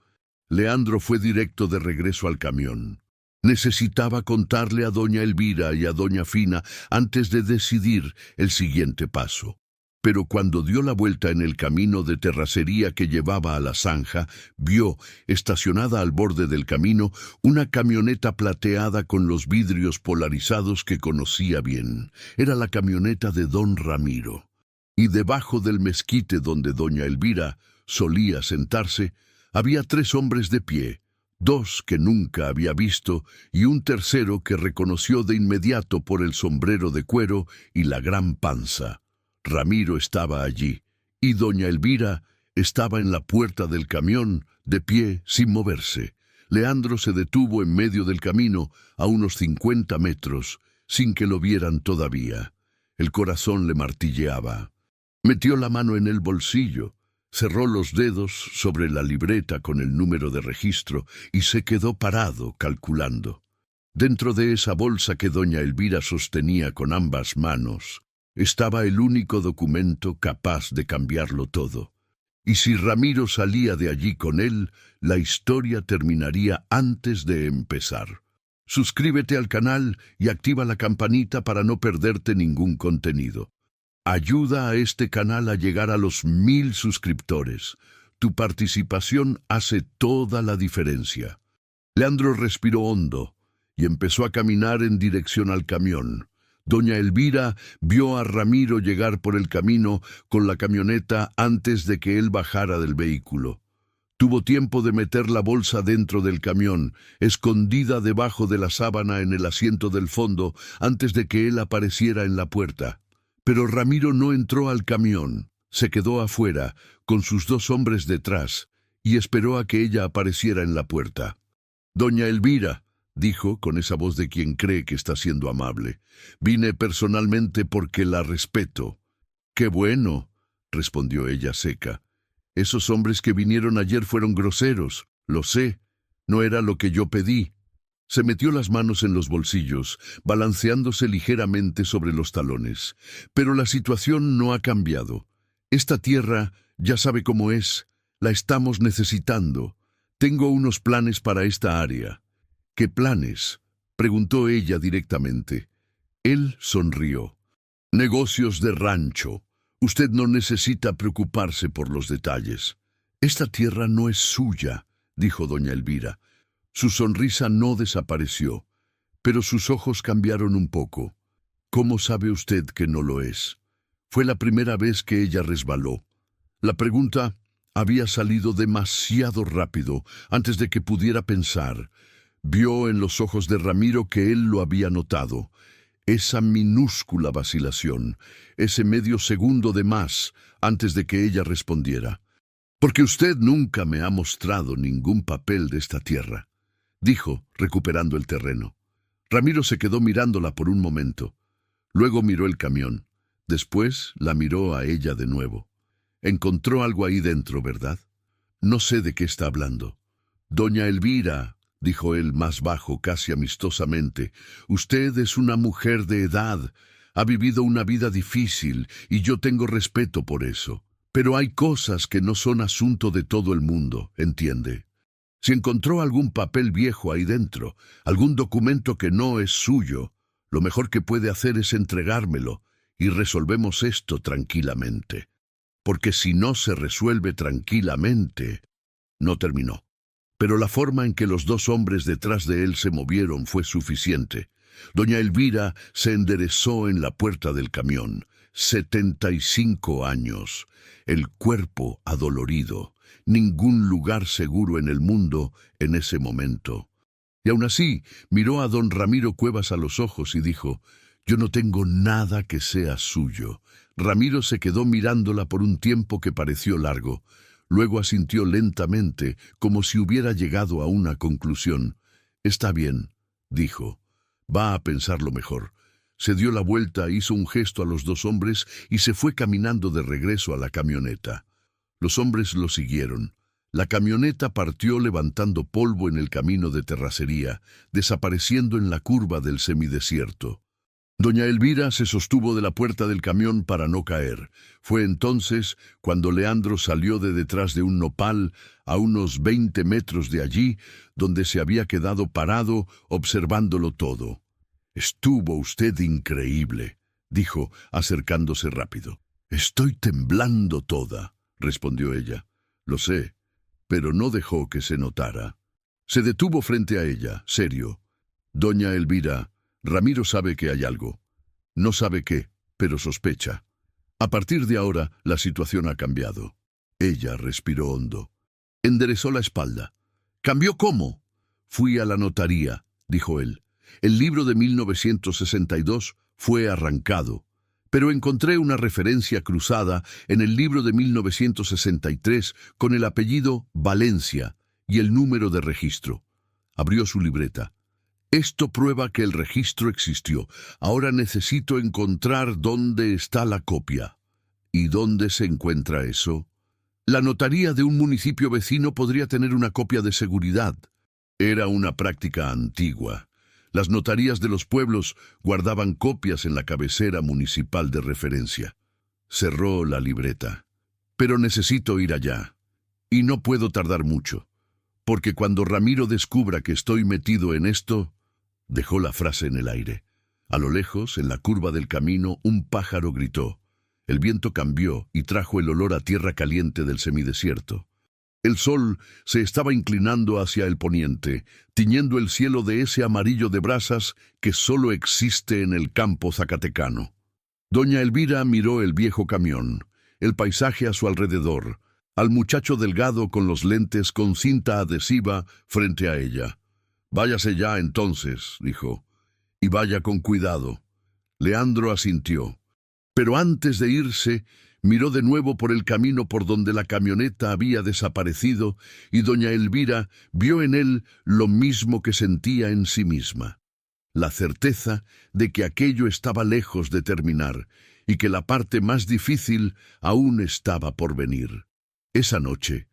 Leandro fue directo de regreso al camión. Necesitaba contarle a doña Elvira y a doña Fina antes de decidir el siguiente paso. Pero cuando dio la vuelta en el camino de terracería que llevaba a la zanja, vio, estacionada al borde del camino, una camioneta plateada con los vidrios polarizados que conocía bien. Era la camioneta de don Ramiro. Y debajo del mezquite donde doña Elvira solía sentarse, había 3 hombres de pie, 2 que nunca había visto y un tercero que reconoció de inmediato por el sombrero de cuero y la gran panza. Ramiro estaba allí, y doña Elvira estaba en la puerta del camión, de pie, sin moverse. Leandro se detuvo en medio del camino, a unos 50 metros, sin que lo vieran todavía. El corazón le martilleaba. Metió la mano en el bolsillo, cerró los dedos sobre la libreta con el número de registro y se quedó parado, calculando. Dentro de esa bolsa que doña Elvira sostenía con ambas manos, estaba el único documento capaz de cambiarlo todo. Y si Ramiro salía de allí con él, la historia terminaría antes de empezar. Suscríbete al canal y activa la campanita para no perderte ningún contenido. Ayuda a este canal a llegar a los 1000 suscriptores. Tu participación hace toda la diferencia. Leandro respiró hondo y empezó a caminar en dirección al camión. Doña Elvira vio a Ramiro llegar por el camino con la camioneta antes de que él bajara del vehículo. Tuvo tiempo de meter la bolsa dentro del camión, escondida debajo de la sábana en el asiento del fondo, antes de que él apareciera en la puerta. Pero Ramiro no entró al camión, se quedó afuera, con sus 2 hombres detrás, y esperó a que ella apareciera en la puerta. «Doña Elvira», dijo con esa voz de quien cree que está siendo amable, «vine personalmente porque la respeto». «Qué bueno», respondió ella seca. «Esos hombres que vinieron ayer fueron groseros, lo sé, no era lo que yo pedí». Se metió las manos en los bolsillos, balanceándose ligeramente sobre los talones. Pero la situación no ha cambiado. Esta tierra ya sabe cómo es. La estamos necesitando. Tengo unos planes para esta área. «¿Qué planes?», preguntó ella directamente. Él sonrió. «Negocios de rancho. Usted no necesita preocuparse por los detalles». «Esta tierra no es suya», dijo doña Elvira. Su sonrisa no desapareció, pero sus ojos cambiaron un poco. «¿Cómo sabe usted que no lo es?». Fue la primera vez que ella resbaló. La pregunta había salido demasiado rápido antes de que pudiera pensar. Vio en los ojos de Ramiro que él lo había notado. Esa minúscula vacilación, ese medio segundo de más antes de que ella respondiera. «Porque usted nunca me ha mostrado ningún papel de esta tierra», dijo, recuperando el terreno. Ramiro se quedó mirándola por un momento. Luego miró el camión. Después la miró a ella de nuevo. «Encontró algo ahí dentro, ¿verdad?». «No sé de qué está hablando». «Doña Elvira», dijo él más bajo, casi amistosamente, «usted es una mujer de edad, ha vivido una vida difícil y yo tengo respeto por eso. Pero hay cosas que no son asunto de todo el mundo, ¿entiende? Si encontró algún papel viejo ahí dentro, algún documento que no es suyo, lo mejor que puede hacer es entregármelo y resolvemos esto tranquilamente. Porque si no se resuelve tranquilamente...». No terminó. Pero la forma en que los 2 hombres detrás de él se movieron fue suficiente. Doña Elvira se enderezó en la puerta del camión. 75 años. El cuerpo adolorido. Ningún lugar seguro en el mundo en ese momento. Y aún así, miró a don Ramiro Cuevas a los ojos y dijo: «Yo no tengo nada que sea suyo». Ramiro se quedó mirándola por un tiempo que pareció largo. Luego asintió lentamente, como si hubiera llegado a una conclusión. «Está bien», dijo. «Va a pensarlo mejor». Se dio la vuelta, hizo un gesto a los 2 hombres y se fue caminando de regreso a la camioneta. Los hombres lo siguieron. La camioneta partió levantando polvo en el camino de terracería, desapareciendo en la curva del semidesierto. Doña Elvira se sostuvo de la puerta del camión para no caer. Fue entonces cuando Leandro salió de detrás de un nopal, a unos 20 metros de allí, donde se había quedado parado observándolo todo. «Estuvo usted increíble», dijo, acercándose rápido. Estoy temblando toda, respondió ella. Lo sé, pero no dejó que se notara. Se detuvo frente a ella, serio. Doña Elvira, Ramiro sabe que hay algo. No sabe qué, pero sospecha. A partir de ahora, la situación ha cambiado. Ella respiró hondo. Enderezó la espalda. ¿Cambió cómo? Fui a la notaría, dijo él. El libro de 1962 fue arrancado, pero encontré una referencia cruzada en el libro de 1963 con el apellido Valencia y el número de registro. Abrió su libreta. Esto prueba que el registro existió. Ahora necesito encontrar dónde está la copia. ¿Y dónde se encuentra eso? La notaría de un municipio vecino podría tener una copia de seguridad. Era una práctica antigua. Las notarías de los pueblos guardaban copias en la cabecera municipal de referencia. Cerró la libreta. Pero necesito ir allá. Y no puedo tardar mucho, porque cuando Ramiro descubra que estoy metido en esto... Dejó la frase en el aire. A lo lejos, en la curva del camino, un pájaro gritó. El viento cambió y trajo el olor a tierra caliente del semidesierto. El sol se estaba inclinando hacia el poniente, tiñendo el cielo de ese amarillo de brasas que solo existe en el campo zacatecano. Doña Elvira miró el viejo camión, el paisaje a su alrededor, al muchacho delgado con los lentes con cinta adhesiva frente a ella. «Váyase ya entonces», dijo, «y vaya con cuidado». Leandro asintió. Pero antes de irse, miró de nuevo por el camino por donde la camioneta había desaparecido y doña Elvira vio en él lo mismo que sentía en sí misma. La certeza de que aquello estaba lejos de terminar y que la parte más difícil aún estaba por venir. Esa noche,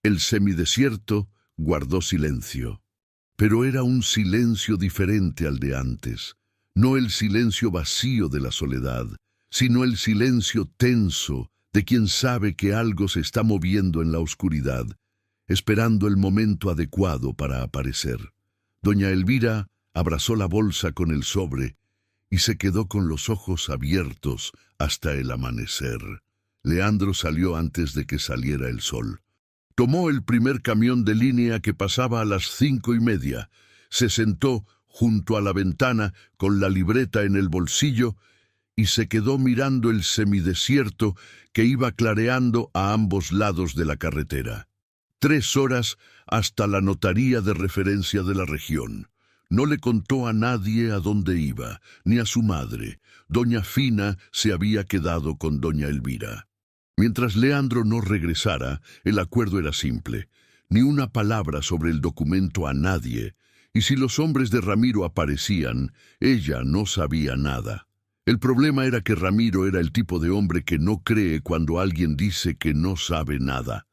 el semidesierto guardó silencio. Pero era un silencio diferente al de antes, no el silencio vacío de la soledad, sino el silencio tenso de quien sabe que algo se está moviendo en la oscuridad, esperando el momento adecuado para aparecer. Doña Elvira abrazó la bolsa con el sobre y se quedó con los ojos abiertos hasta el amanecer. Leandro salió antes de que saliera el sol. Tomó el primer camión de línea que pasaba a las 5:30. Se sentó junto a la ventana con la libreta en el bolsillo y se quedó mirando el semidesierto que iba clareando a ambos lados de la carretera. 3 horas hasta la notaría de referencia de la región. No le contó a nadie a dónde iba, ni a su madre. Doña Fina se había quedado con doña Elvira. Mientras Leandro no regresara, el acuerdo era simple. Ni una palabra sobre el documento a nadie, y si los hombres de Ramiro aparecían, ella no sabía nada. El problema era que Ramiro era el tipo de hombre que no cree cuando alguien dice que no sabe nada.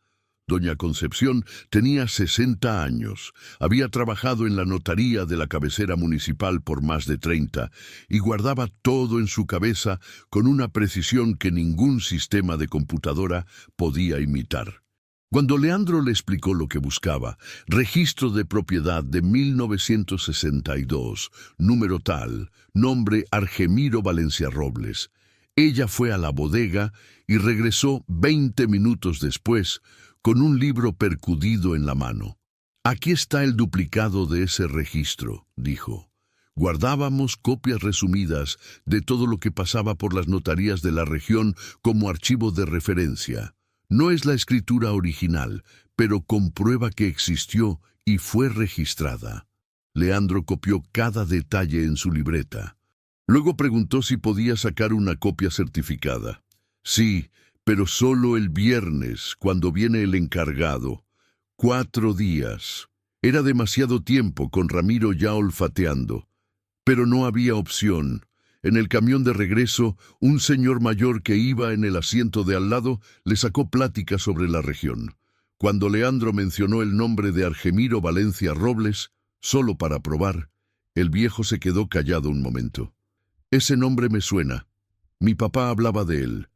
Doña Concepción tenía 60 años, había trabajado en la notaría de la cabecera municipal por más de 30 y guardaba todo en su cabeza con una precisión que ningún sistema de computadora podía imitar. Cuando Leandro le explicó lo que buscaba, registro de propiedad de 1962, número tal, nombre Argemiro Valencia Robles, ella fue a la bodega y regresó 20 minutos después con un libro percudido en la mano. «Aquí está el duplicado de ese registro», dijo. «Guardábamos copias resumidas de todo lo que pasaba por las notarías de la región como archivo de referencia. No es la escritura original, pero comprueba que existió y fue registrada». Leandro copió cada detalle en su libreta. Luego preguntó si podía sacar una copia certificada. «Sí, pero solo el viernes, cuando viene el encargado. 4 días. Era demasiado tiempo con Ramiro ya olfateando. Pero no había opción. En el camión de regreso, un señor mayor que iba en el asiento de al lado le sacó plática sobre la región. Cuando Leandro mencionó el nombre de Argemiro Valencia Robles, solo para probar, el viejo se quedó callado un momento. «Ese nombre me suena. Mi papá hablaba de él.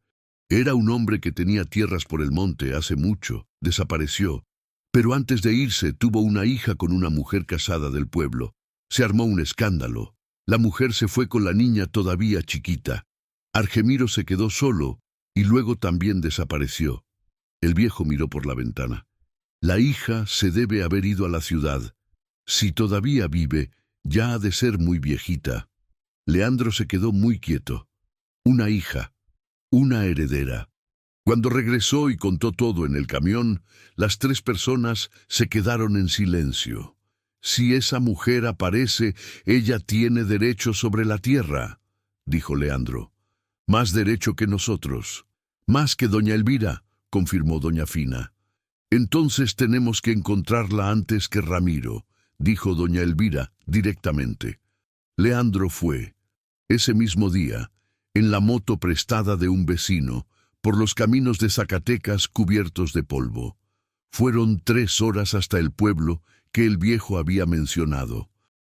Era un hombre que tenía tierras por el monte hace mucho, desapareció, pero antes de irse tuvo una hija con una mujer casada del pueblo. Se armó un escándalo. La mujer se fue con la niña todavía chiquita. Argemiro se quedó solo y luego también desapareció. El viejo miró por la ventana. La hija se debe haber ido a la ciudad. Si todavía vive, ya ha de ser muy viejita. Leandro se quedó muy quieto. Una hija, una heredera. Cuando regresó y contó todo en el camión, las tres personas se quedaron en silencio. Si esa mujer aparece, ella tiene derecho sobre la tierra, dijo Leandro. Más derecho que nosotros. Más que doña Elvira, confirmó doña Fina. Entonces tenemos que encontrarla antes que Ramiro, dijo doña Elvira directamente. Leandro fue, ese mismo día, en la moto prestada de un vecino, por los caminos de Zacatecas cubiertos de polvo. Fueron 3 horas hasta el pueblo que el viejo había mencionado.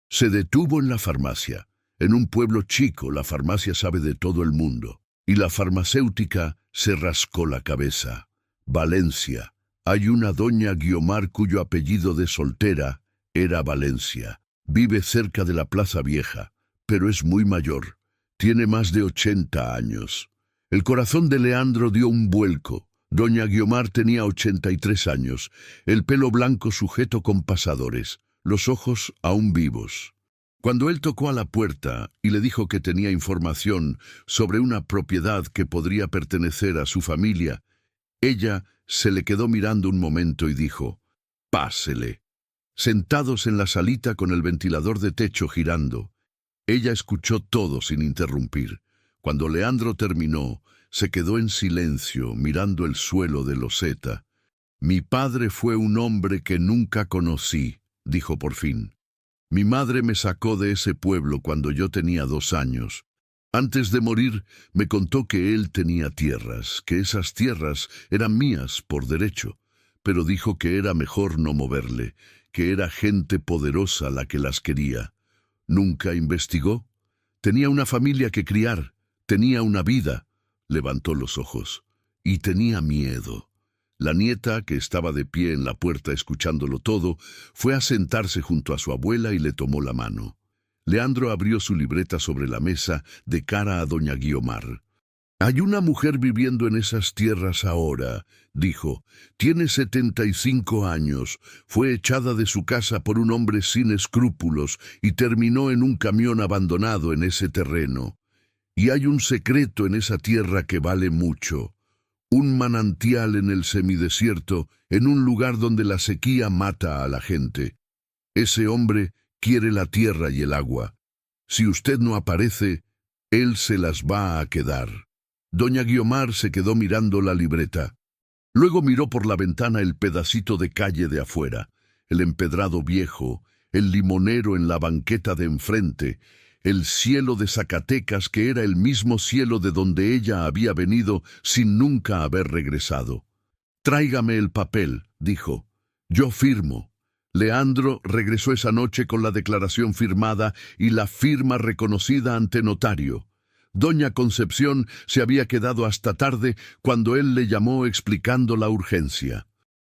Se detuvo en la farmacia. En un pueblo chico la farmacia sabe de todo el mundo. Y la farmacéutica se rascó la cabeza. Valencia. Hay una doña Guiomar cuyo apellido de soltera era Valencia. Vive cerca de la Plaza Vieja, pero es muy mayor. Tiene más de 80 años. El corazón de Leandro dio un vuelco. Doña Guiomar tenía 83 años, el pelo blanco sujeto con pasadores, los ojos aún vivos. Cuando él tocó a la puerta y le dijo que tenía información sobre una propiedad que podría pertenecer a su familia, ella se le quedó mirando un momento y dijo, «Pásele». Sentados en la salita con el ventilador de techo girando, ella escuchó todo sin interrumpir. Cuando Leandro terminó, se quedó en silencio mirando el suelo de loseta. «Mi padre fue un hombre que nunca conocí», dijo por fin. «Mi madre me sacó de ese pueblo cuando yo tenía 2 años. Antes de morir, me contó que él tenía tierras, que esas tierras eran mías por derecho, pero dijo que era mejor no moverle, que era gente poderosa la que las quería. ¿Nunca investigó? Tenía una familia que criar, tenía una vida». Levantó los ojos. Y tenía miedo. La nieta, que estaba de pie en la puerta escuchándolo todo, fue a sentarse junto a su abuela y le tomó la mano. Leandro abrió su libreta sobre la mesa de cara a doña Guiomar. «Hay una mujer viviendo en esas tierras ahora», dijo. «Tiene 75 años, fue echada de su casa por un hombre sin escrúpulos y terminó en un camión abandonado en ese terreno. Y hay un secreto en esa tierra que vale mucho. Un manantial en el semidesierto, en un lugar donde la sequía mata a la gente. Ese hombre quiere la tierra y el agua. Si usted no aparece, él se las va a quedar». Doña Guiomar se quedó mirando la libreta. Luego miró por la ventana el pedacito de calle de afuera, el empedrado viejo, el limonero en la banqueta de enfrente, el cielo de Zacatecas que era el mismo cielo de donde ella había venido sin nunca haber regresado. «Tráigame el papel», dijo. «Yo firmo». Leandro regresó esa noche con la declaración firmada y la firma reconocida ante notario. Doña Concepción se había quedado hasta tarde cuando él le llamó explicando la urgencia.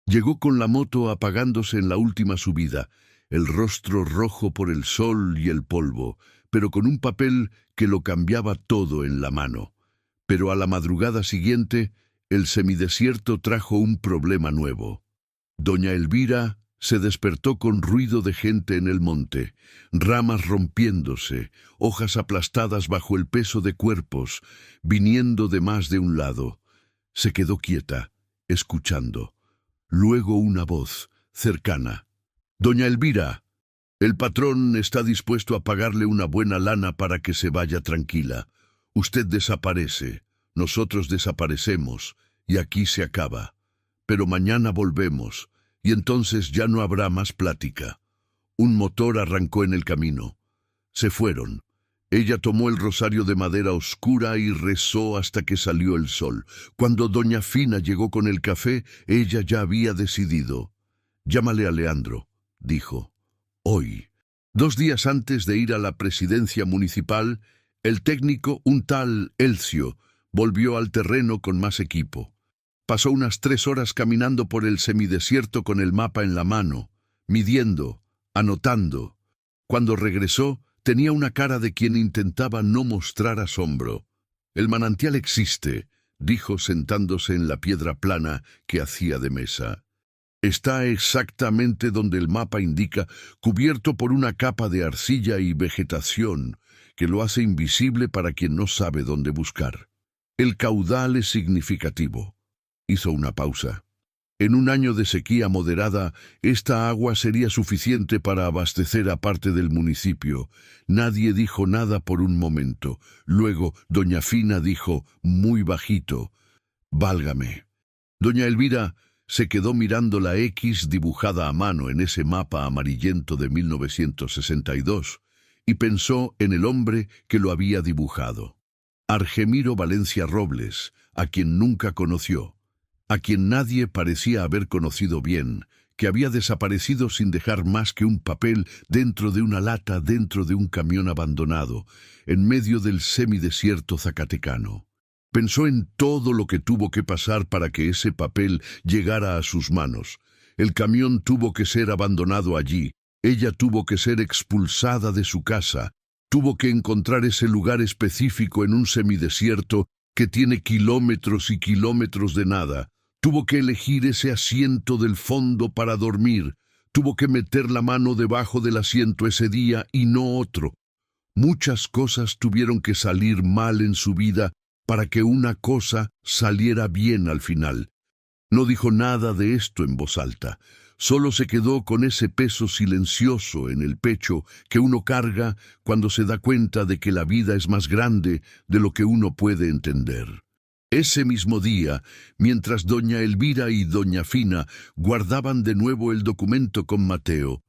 Llegó con la moto apagándose en la última subida, el rostro rojo por el sol y el polvo, pero con un papel que lo cambiaba todo en la mano. Pero a la madrugada siguiente, el semidesierto trajo un problema nuevo. Doña Elvira se despertó con ruido de gente en el monte, ramas rompiéndose, hojas aplastadas bajo el peso de cuerpos, viniendo de más de un lado. Se quedó quieta, escuchando. Luego una voz, cercana. «Doña Elvira, el patrón está dispuesto a pagarle una buena lana para que se vaya tranquila. Usted desaparece, nosotros desaparecemos, y aquí se acaba. Pero mañana volvemos, y entonces ya no habrá más plática». Un motor arrancó en el camino. Se fueron. Ella tomó el rosario de madera oscura y rezó hasta que salió el sol. Cuando doña Fina llegó con el café, ella ya había decidido. «Llámale a Leandro», dijo. «Hoy». 2 días antes de ir a la presidencia municipal, el técnico, un tal Elcio, volvió al terreno con más equipo. Pasó unas 3 horas caminando por el semidesierto con el mapa en la mano, midiendo, anotando. Cuando regresó, tenía una cara de quien intentaba no mostrar asombro. «El manantial existe», dijo sentándose en la piedra plana que hacía de mesa. Está exactamente donde el mapa indica, cubierto por una capa de arcilla y vegetación que lo hace invisible para quien no sabe dónde buscar. El caudal es significativo. Hizo una pausa. En un año de sequía moderada, esta agua sería suficiente para abastecer a parte del municipio. Nadie dijo nada por un momento. Luego, doña Fina dijo, muy bajito, «Válgame». Doña Elvira se quedó mirando la X dibujada a mano en ese mapa amarillento de 1962 y pensó en el hombre que lo había dibujado. Argemiro Valencia Robles, a quien nunca conoció, a quien nadie parecía haber conocido bien, que había desaparecido sin dejar más que un papel dentro de una lata dentro de un camión abandonado, en medio del semidesierto zacatecano. Pensó en todo lo que tuvo que pasar para que ese papel llegara a sus manos. El camión tuvo que ser abandonado allí, ella tuvo que ser expulsada de su casa, tuvo que encontrar ese lugar específico en un semidesierto que tiene kilómetros y kilómetros de nada. Tuvo que elegir ese asiento del fondo para dormir. Tuvo que meter la mano debajo del asiento ese día y no otro. Muchas cosas tuvieron que salir mal en su vida para que una cosa saliera bien al final. No dijo nada de esto en voz alta. Solo se quedó con ese peso silencioso en el pecho que uno carga cuando se da cuenta de que la vida es más grande de lo que uno puede entender. Ese mismo día, mientras doña Elvira y doña Fina guardaban de nuevo el documento con Mateo,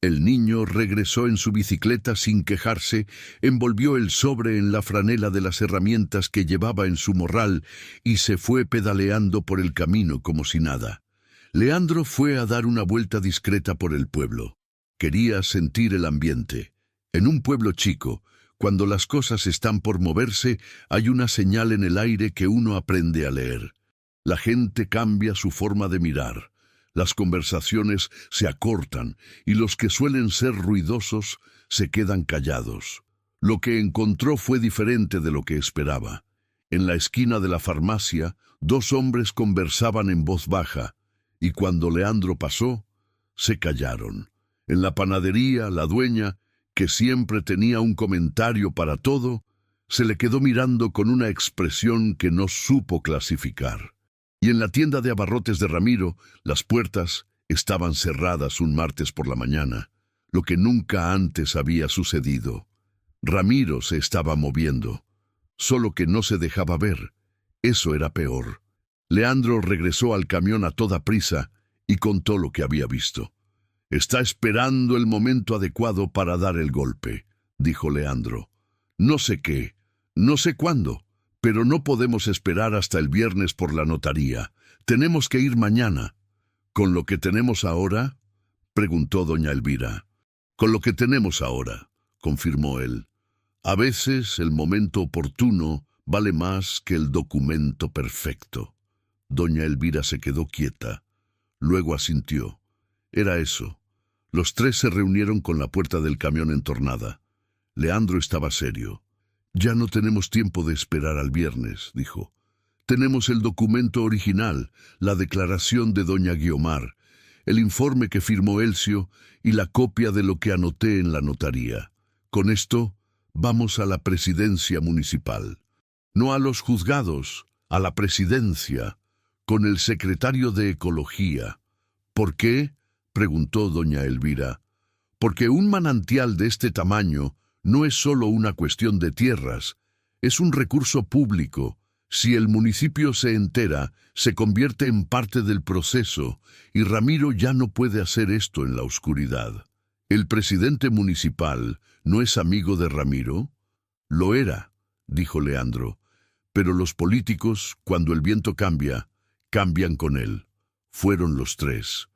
el niño regresó en su bicicleta sin quejarse, envolvió el sobre en la franela de las herramientas que llevaba en su morral y se fue pedaleando por el camino como si nada. Leandro fue a dar una vuelta discreta por el pueblo. Quería sentir el ambiente. En un pueblo chico, cuando las cosas están por moverse, hay una señal en el aire que uno aprende a leer. La gente cambia su forma de mirar. Las conversaciones se acortan y los que suelen ser ruidosos se quedan callados. Lo que encontró fue diferente de lo que esperaba. En la esquina de la farmacia, dos hombres conversaban en voz baja, y cuando Leandro pasó, se callaron. En la panadería, la dueña, que siempre tenía un comentario para todo, se le quedó mirando con una expresión que no supo clasificar. Y en la tienda de abarrotes de Ramiro, las puertas estaban cerradas un martes por la mañana, lo que nunca antes había sucedido. Ramiro se estaba moviendo, solo que no se dejaba ver. Eso era peor. Leandro regresó al camión a toda prisa y contó lo que había visto. «Está esperando el momento adecuado para dar el golpe», dijo Leandro. «No sé qué, no sé cuándo, pero no podemos esperar hasta el viernes por la notaría. Tenemos que ir mañana». «¿Con lo que tenemos ahora?», preguntó doña Elvira. «Con lo que tenemos ahora», confirmó él. «A veces el momento oportuno vale más que el documento perfecto». Doña Elvira se quedó quieta. Luego asintió. Era eso. Los tres se reunieron con la puerta del camión entornada. Leandro estaba serio. «Ya no tenemos tiempo de esperar al viernes», dijo. «Tenemos el documento original, la declaración de doña Guiomar, el informe que firmó Elcio y la copia de lo que anoté en la notaría. Con esto, vamos a la presidencia municipal. No a los juzgados, a la presidencia, con el secretario de Ecología». «¿Por qué?», preguntó doña Elvira. «Porque un manantial de este tamaño no es solo una cuestión de tierras, es un recurso público. Si el municipio se entera, se convierte en parte del proceso, y Ramiro ya no puede hacer esto en la oscuridad». «¿El presidente municipal no es amigo de Ramiro?». «Lo era», dijo Leandro, «pero los políticos, cuando el viento cambia, cambian con él». Fueron los tres.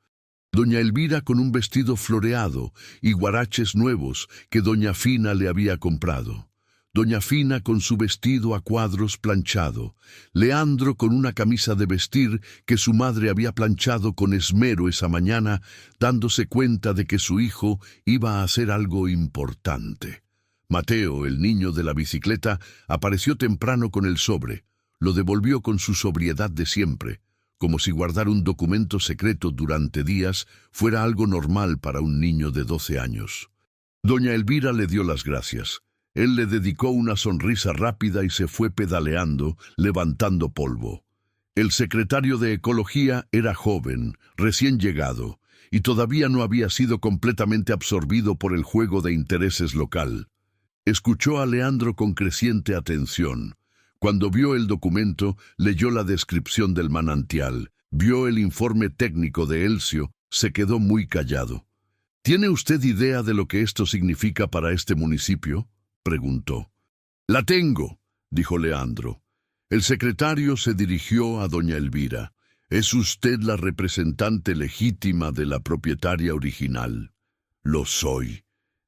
Doña Elvira con un vestido floreado y guaraches nuevos que doña Fina le había comprado. Doña Fina con su vestido a cuadros planchado. Leandro con una camisa de vestir que su madre había planchado con esmero esa mañana, dándose cuenta de que su hijo iba a hacer algo importante. Mateo, el niño de la bicicleta, apareció temprano con el sobre. lo devolvió con su sobriedad de siempre, como si guardar un documento secreto durante días fuera algo normal para un niño de 12 años. Doña Elvira le dio las gracias. Él le dedicó una sonrisa rápida y se fue pedaleando, levantando polvo. El secretario de Ecología era joven, recién llegado, y todavía no había sido completamente absorbido por el juego de intereses local. Escuchó a Leandro con creciente atención. Cuando vio el documento, leyó la descripción del manantial, vio el informe técnico de Elcio, se quedó muy callado. ¿Tiene usted idea de lo que esto significa para este municipio?, preguntó. La tengo, dijo Leandro. El secretario se dirigió a doña Elvira. Es usted la representante legítima de la propietaria original. Lo soy,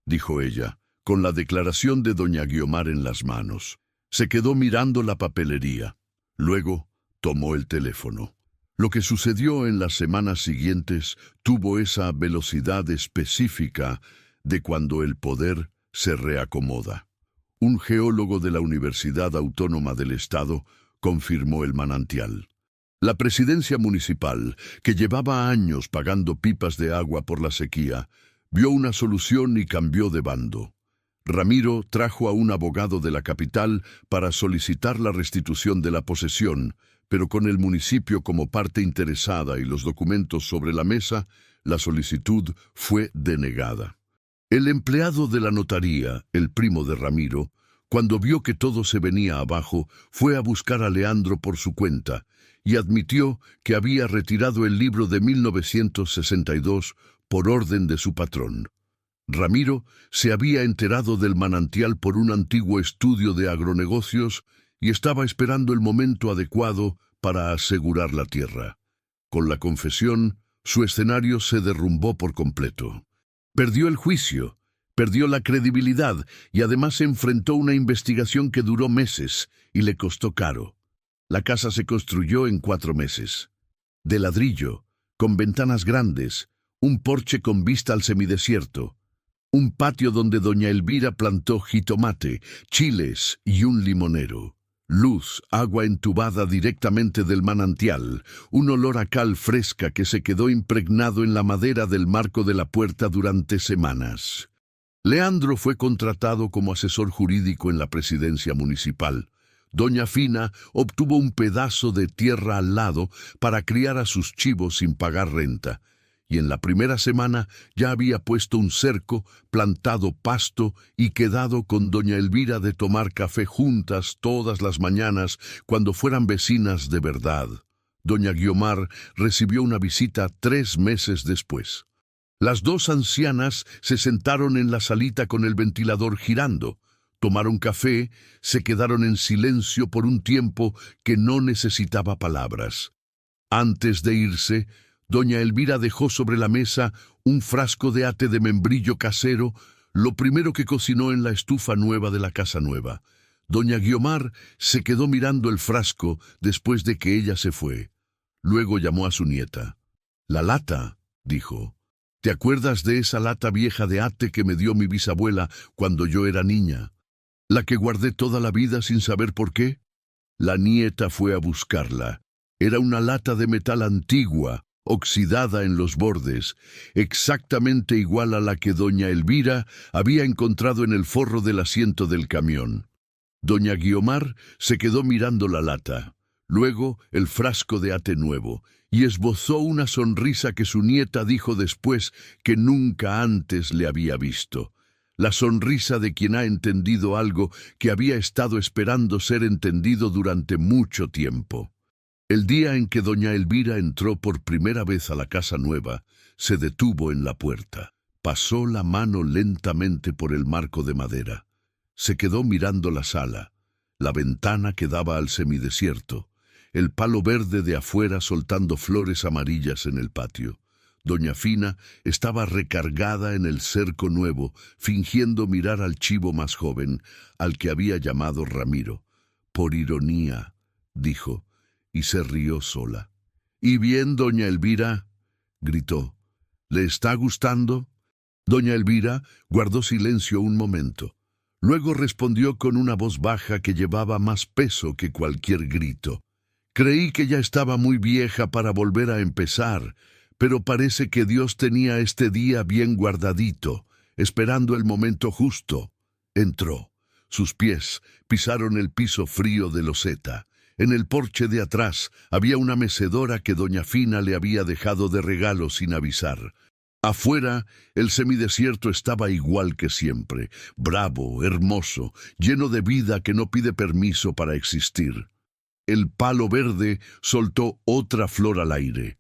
dijo ella, con la declaración de doña Guiomar en las manos. Se quedó mirando la papelería. Luego tomó el teléfono. Lo que sucedió en las semanas siguientes tuvo esa velocidad específica de cuando el poder se reacomoda. Un geólogo de la Universidad Autónoma del Estado confirmó el manantial. La presidencia municipal, que llevaba años pagando pipas de agua por la sequía, vio una solución y cambió de bando. Ramiro trajo a un abogado de la capital para solicitar la restitución de la posesión, pero con el municipio como parte interesada y los documentos sobre la mesa, la solicitud fue denegada. El empleado de la notaría, el primo de Ramiro, cuando vio que todo se venía abajo, fue a buscar a Leandro por su cuenta y admitió que había retirado el libro de 1962 por orden de su patrón. Ramiro se había enterado del manantial por un antiguo estudio de agronegocios y estaba esperando el momento adecuado para asegurar la tierra. Con la confesión, su escenario se derrumbó por completo. Perdió el juicio, perdió la credibilidad y además enfrentó una investigación que duró meses y le costó caro. La casa se construyó en 4 meses. De ladrillo, con ventanas grandes, un porche con vista al semidesierto, un patio donde doña Elvira plantó jitomate, chiles y un limonero. Luz, agua entubada directamente del manantial, un olor a cal fresca que se quedó impregnado en la madera del marco de la puerta durante semanas. Leandro fue contratado como asesor jurídico en la presidencia municipal. Doña Fina obtuvo un pedazo de tierra al lado para criar a sus chivos sin pagar renta. Y en la primera semana ya había puesto un cerco, plantado pasto y quedado con doña Elvira de tomar café juntas todas las mañanas cuando fueran vecinas de verdad. Doña Guiomar recibió una visita 3 meses después. Las 2 ancianas se sentaron en la salita con el ventilador girando, tomaron café, se quedaron en silencio por un tiempo que no necesitaba palabras. Antes de irse, doña Elvira dejó sobre la mesa un frasco de ate de membrillo casero, lo primero que cocinó en la estufa nueva de la casa nueva. Doña Guiomar se quedó mirando el frasco después de que ella se fue. Luego llamó a su nieta. «La lata», dijo. «¿Te acuerdas de esa lata vieja de ate que me dio mi bisabuela cuando yo era niña? La que guardé toda la vida sin saber por qué». La nieta fue a buscarla. Era una lata de metal antigua, oxidada en los bordes, exactamente igual a la que doña Elvira había encontrado en el forro del asiento del camión. Doña Guiomar se quedó mirando la lata, luego el frasco de ate nuevo, y esbozó una sonrisa que su nieta dijo después que nunca antes le había visto. La sonrisa de quien ha entendido algo que había estado esperando ser entendido durante mucho tiempo. El día en que doña Elvira entró por primera vez a la casa nueva, se detuvo en la puerta. Pasó la mano lentamente por el marco de madera. Se quedó mirando la sala, la ventana que daba al semidesierto, el palo verde de afuera soltando flores amarillas en el patio. Doña Fina estaba recargada en el cerco nuevo, fingiendo mirar al chivo más joven, al que había llamado Ramiro. Por ironía, dijo, y se rió sola. «¿Y bien, doña Elvira?», gritó. «¿Le está gustando?». Doña Elvira guardó silencio un momento. Luego respondió con una voz baja que llevaba más peso que cualquier grito. Creí que ya estaba muy vieja para volver a empezar, pero parece que Dios tenía este día bien guardadito, esperando el momento justo. Entró. Sus pies pisaron el piso frío de loseta. En el porche de atrás había una mecedora que doña Fina le había dejado de regalo sin avisar. Afuera, el semidesierto estaba igual que siempre, bravo, hermoso, lleno de vida que no pide permiso para existir. El palo verde soltó otra flor al aire.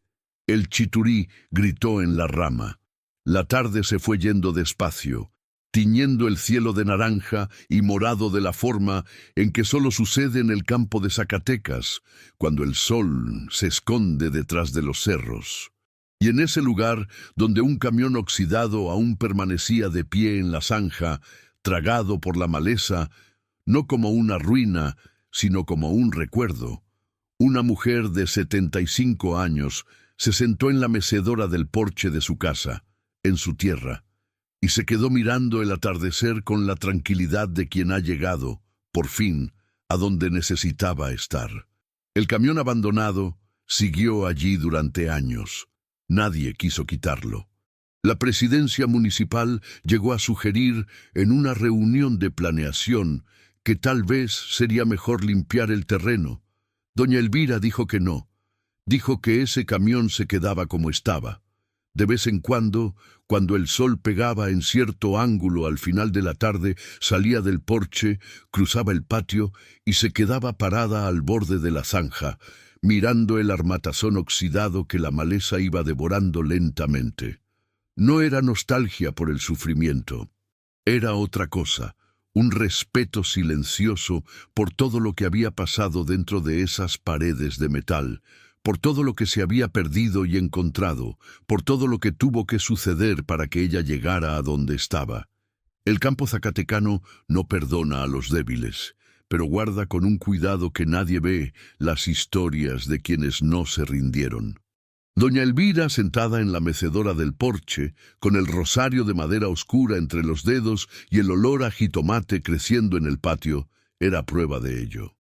El chiturí gritó en la rama. La tarde se fue yendo despacio, tiñendo el cielo de naranja y morado de la forma en que solo sucede en el campo de Zacatecas, cuando el sol se esconde detrás de los cerros. Y en ese lugar, donde un camión oxidado aún permanecía de pie en la zanja, tragado por la maleza, no como una ruina, sino como un recuerdo, una mujer de 75 años se sentó en la mecedora del porche de su casa, en su tierra, y se quedó mirando el atardecer con la tranquilidad de quien ha llegado, por fin, a donde necesitaba estar. El camión abandonado siguió allí durante años. Nadie quiso quitarlo. La presidencia municipal llegó a sugerir en una reunión de planeación que tal vez sería mejor limpiar el terreno. Doña Elvira dijo que no. Dijo que ese camión se quedaba como estaba. De vez en cuando el sol pegaba en cierto ángulo al final de la tarde, salía del porche, cruzaba el patio y se quedaba parada al borde de la zanja, mirando el armatazón oxidado que la maleza iba devorando lentamente. No era nostalgia por el sufrimiento. Era otra cosa, un respeto silencioso por todo lo que había pasado dentro de esas paredes de metal, por todo lo que se había perdido y encontrado, por todo lo que tuvo que suceder para que ella llegara a donde estaba. El campo zacatecano no perdona a los débiles, pero guarda con un cuidado que nadie ve las historias de quienes no se rindieron. Doña Elvira, sentada en la mecedora del porche, con el rosario de madera oscura entre los dedos y el olor a jitomate creciendo en el patio, era prueba de ello.